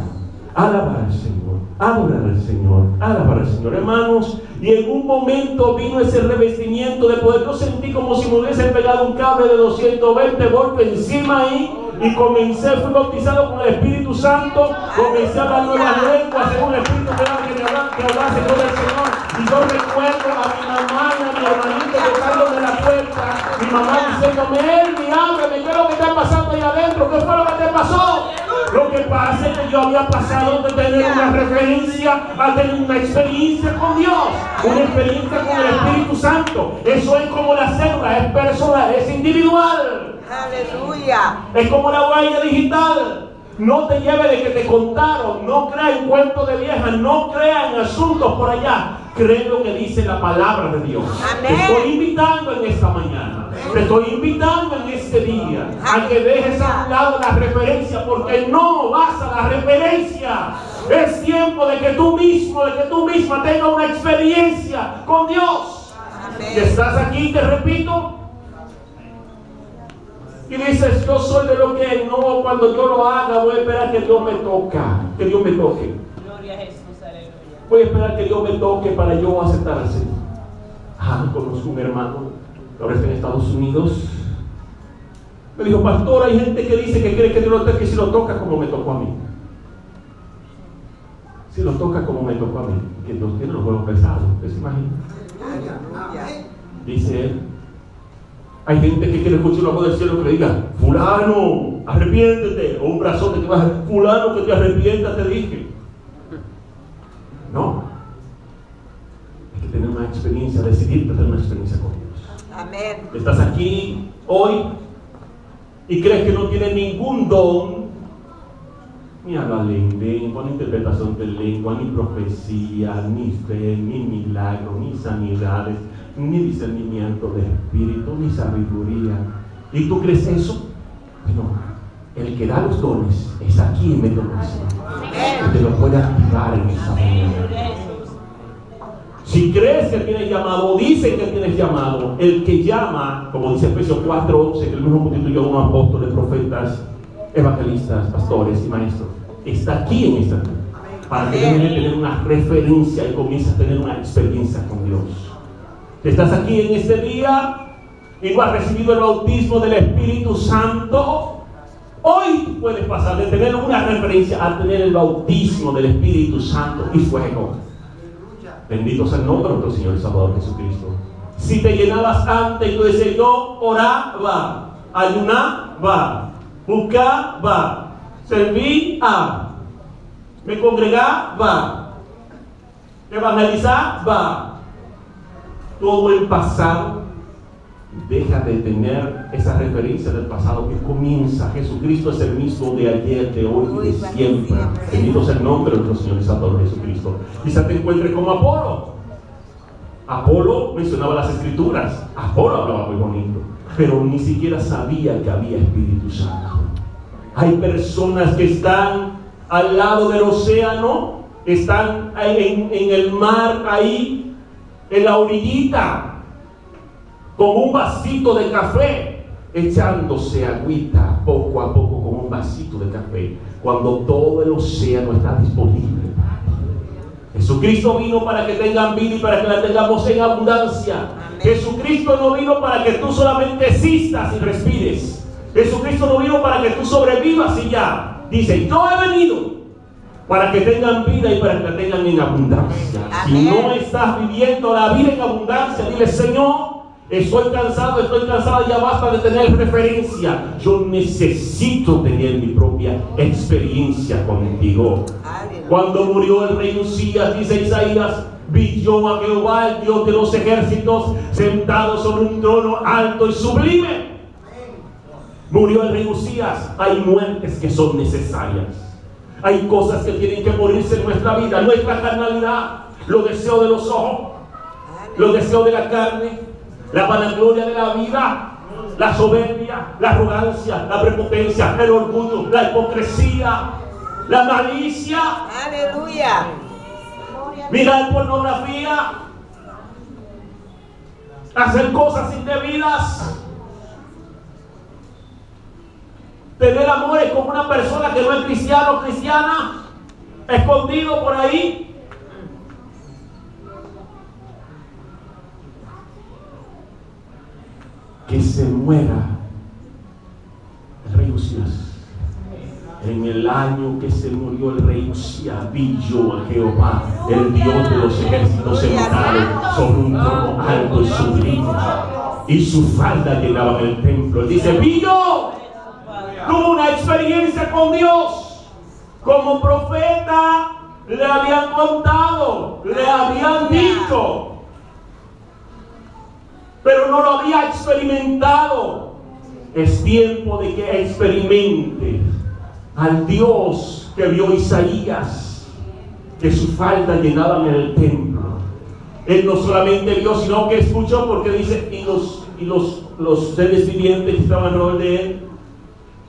a alabar al Señor, a adorar al Señor, a alabar al Señor, hermanos. Y en un momento vino ese revestimiento de poder. Yo sentí como si me hubiesen pegado un cable de 220 voltios encima ahí. Y fui bautizado con el Espíritu Santo, comencé a hablar nuevas lenguas según el Espíritu que hablase con el Señor. Y yo recuerdo a mi mamá y a mi hermanito tocándome la puerta, mi mamá diciéndome: Elvi, ábreme, ¿qué es lo que está pasando ahí adentro? ¿Qué fue lo que te pasó? Lo que pasa es que yo había pasado de tener una referencia a tener una experiencia con Dios, una experiencia con el Espíritu Santo. Eso es como la célula, es personal, es individual. Aleluya. Es como la huella digital. No te lleve de que te contaron. No crea en cuentos de viejas. No crea en asuntos por allá. Cree lo que dice la palabra de Dios. Amén. Te estoy invitando en esta mañana. Te estoy invitando en este día a que dejes a un lado la referencia, porque no vas a la referencia. Es tiempo de que tú mismo, de que tú misma tengas una experiencia con Dios. Amén. Si estás aquí, te repito, y dices: yo soy de lo que no, cuando yo lo haga voy a esperar que Dios me toque, que Dios me toque. Gloria a Jesús, aleluya. Voy a esperar que Dios me toque para yo aceptar al Señor. Conozco un hermano que ahora está en Estados Unidos. Me dijo: pastor, hay gente que dice que cree que Dios lo toque, si lo toca como me tocó a mí. Si lo toca como me tocó a mí, que Dios tiene los huevos pesados, ¿usted se imagina? Dice él. Hay gente que quiere escuchar la voz del cielo que le diga: fulano, arrepiéntete. O un brazote que va a decir: fulano, que te arrepientas, te dije. No. Hay que tener una experiencia, decidir tener una experiencia con Dios. Amén. Estás aquí hoy y crees que no tienes ningún don, ni hablar en lengua, ni interpretación de lengua, ni profecía, ni fe, ni milagro, ni sanidades, ni discernimiento de espíritu, ni sabiduría. ¿Y tú crees eso? Bueno, el que da los dones está aquí en medio de nosotros. Que te lo puede activar en esa mañana. Si crees que tienes llamado, dicen que tienes llamado. El que llama, como dice Efesios 4:11, que el mismo constituyó a unos apóstoles, profetas, evangelistas, pastores y maestros, está aquí en esta tierra, para que dejes de tener una referencia y comiences a tener una experiencia con Dios. Estás aquí en este día y no has recibido el bautismo del Espíritu Santo. Hoy tú puedes pasar de tener una referencia a tener el bautismo del Espíritu Santo y fuego. Bendito sea el nombre de nuestro Señor y Salvador Jesucristo. Si te llenabas antes y tú decías: yo oraba, ayunaba, buscaba, servía, me congregaba, evangelizaba, todo el pasado, deja de tener esa referencia del pasado que comienza. Jesucristo es el mismo de ayer, de hoy y de siempre. Bendito sea el nombre de nuestro Señor y Salvador Jesucristo. Quizás te encuentres como Apolo. Apolo mencionaba las Escrituras. Apolo hablaba muy bonito, pero ni siquiera sabía que había Espíritu Santo. Hay personas que están al lado del océano, están en el mar, ahí en la orillita, con un vasito de café, echándose agüita poco a poco con un vasito de café, cuando todo el océano está disponible. Jesucristo vino para que tengan vida y para que la tengamos en abundancia. Amén. Jesucristo no vino para que tú solamente existas y respires. Jesucristo no vino para que tú sobrevivas y ya. Dice: yo he venido para que tengan vida y para que la tengan en abundancia. Amén. Si no estás viviendo la vida en abundancia, dile: Señor, estoy cansada, ya basta de tener referencia. Yo necesito tener mi propia experiencia contigo. Cuando murió el rey Usías, dice Isaías: vi yo a Jehová, el Dios de los ejércitos, sentado sobre un trono alto y sublime. Murió el rey Usías. Hay muertes que son necesarias. Hay cosas que tienen que morirse en nuestra vida. Nuestra carnalidad, los deseos de los ojos, los deseos de la carne, la vanagloria de la vida, la soberbia, la arrogancia, la prepotencia, el orgullo, la hipocresía. la malicia, Aleluya. mirar pornografía, hacer cosas indebidas, tener amores con una persona que no es cristiano o cristiana, escondido por ahí. Que se muera el rey Usías. En el año que se murió el rey Usías, vi yo a Jehová, el Dios de los ejércitos, sentado sobre un trono alto y sublime, y su falda llenaba el templo. Él dice: vi yo, tuvo una experiencia con Dios. Como profeta le habían contado, le habían dicho, pero no lo había experimentado. Es tiempo de que experimente al Dios que vio Isaías, que su falda llenaba en el templo. Él no solamente vio, sino que escuchó, porque dice, y los seres vivientes que estaban alrededor de él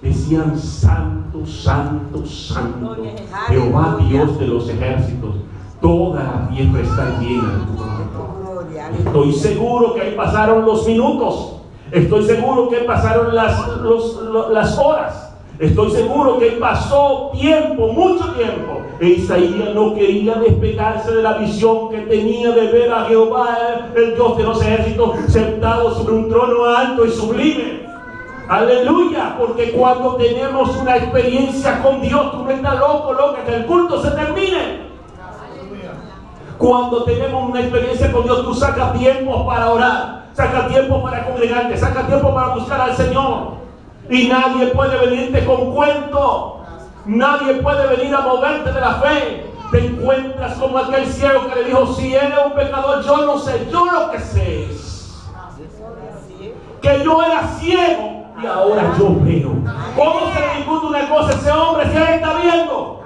decían: santo, santo, santo, Jehová Dios de los ejércitos, toda la tierra está llena de tu gloria. Estoy seguro que ahí pasaron los minutos. Estoy seguro que pasaron las horas. Estoy seguro que pasó tiempo, mucho tiempo. E Isaías no quería despegarse de la visión que tenía de ver a Jehová, el Dios de los ejércitos, sentado sobre un trono alto y sublime. Aleluya, porque cuando tenemos una experiencia con Dios, tú no estás loco, loca, que el culto se termine. Cuando tenemos una experiencia con Dios, tú sacas tiempo para orar, sacas tiempo para congregarte, sacas tiempo para buscar al Señor. Y nadie puede venirte con cuento, nadie puede venir a moverte de la fe. Te encuentras como aquel ciego que le dijo: si eres un pecador, yo no sé, yo lo que sé es que yo era ciego y ahora yo veo. ¿Cómo se le discute una cosa a ese hombre si él está viendo?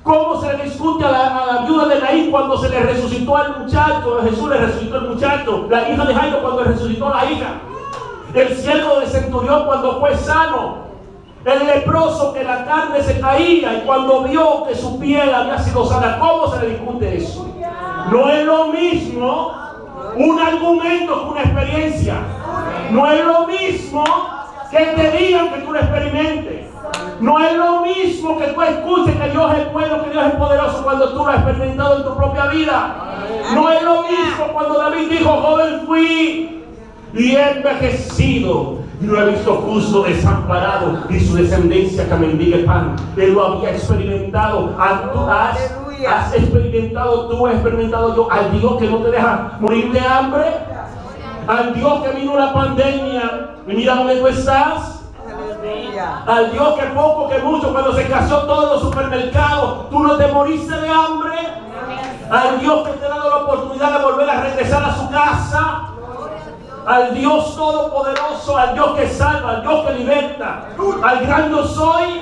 ¿Cómo se le discute a la viuda de Naín cuando se le resucitó al muchacho? Jesús le resucitó al muchacho. La hija de Jairo cuando le resucitó a la hija. El siervo del centurión cuando fue sano. El leproso que la carne se caía y cuando vio que su piel había sido sana. ¿Cómo se le discute eso? No es lo mismo un argumento que una experiencia. No es lo mismo que te digan que tú lo experimentes. No es lo mismo que tú escuches que Dios es bueno, que Dios es poderoso, cuando tú lo has experimentado en tu propia vida. No es lo mismo cuando David dijo: joven fui y he envejecido y no he visto justo desamparado y su descendencia que mendigue pan. Él lo había experimentado. ¿Has experimentado tú? ¿Has experimentado yo al Dios que no te deja morir de hambre? Al Dios que vino la pandemia y mira dónde tú estás. Al Dios que poco que mucho, cuando se casó todos los supermercados, tú no te moriste de hambre. Al Dios que te ha dado la oportunidad de volver a regresar a su casa. Al Dios todopoderoso, al Dios que salva, al Dios que liberta, al gran yo soy.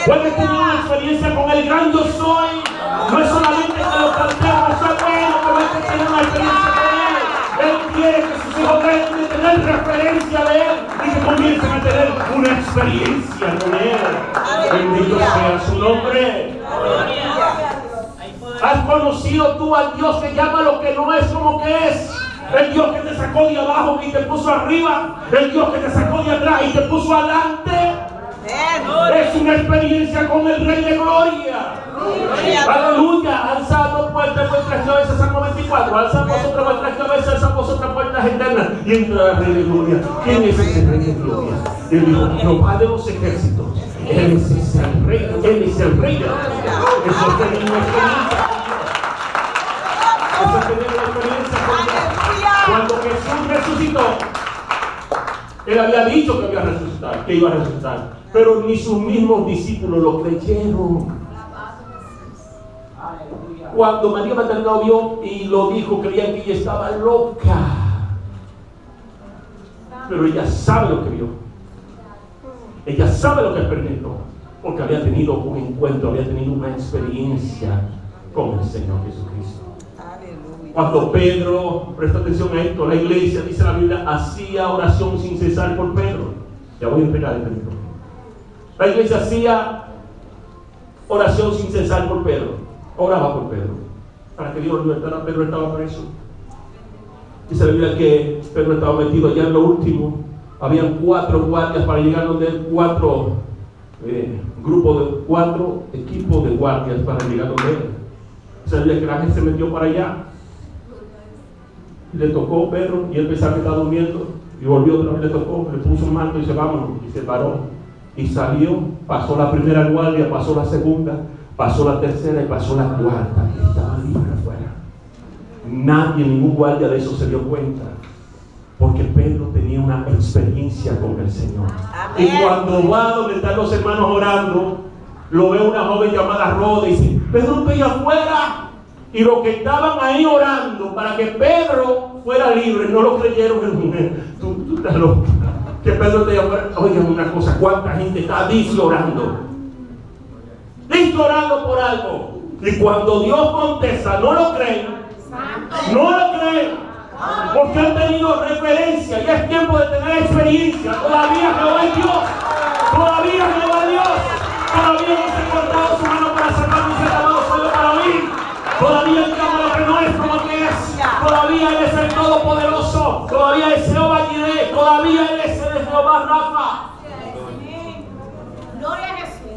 Puedes tener una experiencia con el gran yo soy. No es solamente que lo cantemos, eso es bueno, pero hay que tener una experiencia con él. Él quiere que sus hijos dejen de tener referencia de él y que comiencen a tener una experiencia con él. Bendito sea su nombre. ¿Has conocido tú al Dios que llama lo que no es como que es? El Dios que te sacó de abajo y te puso arriba. El Dios que te sacó de atrás y te puso adelante. Es una experiencia con el Rey de Gloria. Aleluya. Alzad puertas vuestras cabezas, Salmo 24. Alzad vosotras vuestras cabezas, alzad vosotras puertas eternas y entra el Rey de Gloria. ¿Quién es ese Rey de Gloria? Él dijo: Jehová de los ejércitos. Él es el Rey. Él es el Rey de Gloria. Eso es tener una experiencia. Eso es tener una experiencia con Dios. Cuando Jesús resucitó, Él había dicho que iba a resucitar, pero ni sus mismos discípulos lo creyeron. Cuando María Magdalena lo vio y lo dijo, creían que ella estaba loca. Pero ella sabe lo que vio. Ella sabe lo que experimentó, porque había tenido un encuentro, había tenido una experiencia con el Señor Jesucristo. Cuando Pedro, presta atención a esto, la iglesia, dice la Biblia, hacía oración sin cesar por Pedro. Ya voy a explicar el texto. La iglesia hacía oración sin cesar por Pedro. Oraba por Pedro, para que Dios lo libertara. Pedro estaba preso. Dice la Biblia que Pedro estaba metido allá en lo último. Habían 4 guardias para llegar donde él, 4 equipos de guardias para llegar donde él. Dice la Biblia que el ángel se metió para allá. Le tocó Pedro y él pensaba que estaba durmiendo. Y volvió otra vez, le tocó, le puso un manto y dice, vámonos. Y se paró. Y salió, pasó la primera guardia, pasó la segunda, pasó la tercera y pasó la cuarta. Y estaba libre afuera. Nadie, ningún guardia de eso se dio cuenta. Porque Pedro tenía una experiencia con el Señor. Amén. Y cuando va donde están los hermanos orando, lo ve una joven llamada Roda y dice, Pedro está ahí afuera. Y los que estaban ahí orando para que Pedro fuera libre, no lo creyeron. Tú estás loco. Que Pedro esté afuera. Oigan una cosa, ¿cuánta gente está orando? Orando por algo. Y cuando Dios contesta, no lo creen. No lo creen. Porque han tenido referencia. Ya es tiempo de tener experiencia. Todavía Jehová es Dios. Todavía Jehová es Dios. Todavía no se ha cortado su mano para sacar un cerrado suelo para oír. Todavía Él llama lo que no es como que es. Todavía Él es el Todopoderoso. Todavía es Jehová Jireh. Todavía Él es el Jehová Rafa. Gloria a Jesús.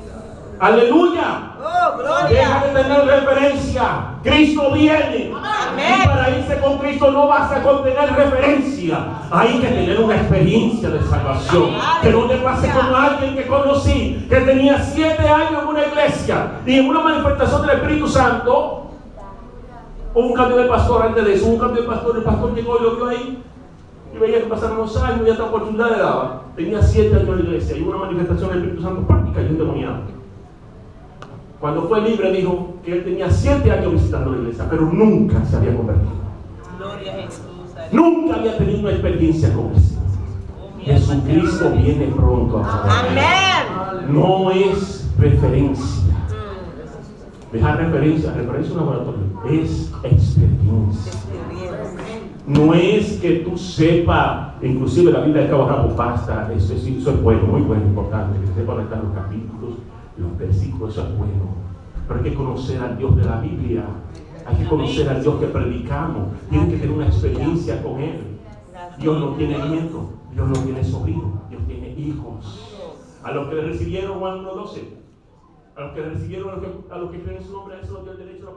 Aleluya. Oh, Deja gloria. de tener referencia. Cristo viene. Amén. Y para irse con Cristo no basta con tener referencia. Hay que tener una experiencia de salvación. Que no te pase como alguien que conocí, que tenía 7 años en una iglesia y en una manifestación del Espíritu Santo. Hubo un cambio de pastor antes de eso. Hubo un cambio de pastor. El pastor llegó y lo vio ahí. Y veía que pasaron los años y esta oportunidad le daba. Tenía 7 años en la iglesia y hubo una manifestación del Espíritu Santo práctica y un demoniado. Cuando fue libre dijo que él tenía 7 años visitando la iglesia, pero nunca se había convertido. Gloria a Jesús. Nunca había tenido una experiencia con el Señor. Jesucristo viene pronto a Amén. No es referencia. Deja referencia es un laboratorio. Es experiencia. No es que tú sepas, inclusive la Biblia de Cabo Rabo basta, eso es bueno, muy bueno, importante, que sepa dónde están los capítulos, los versículos, eso es bueno. Pero hay que conocer al Dios de la Biblia, hay que conocer al Dios que predicamos, tienes que tener una experiencia con Él. Dios no tiene nieto, Dios no tiene sobrino, Dios tiene hijos. A los que le recibieron, Juan 1:12, a los que recibieron, a los que creen en su nombre, a eso les dio el derecho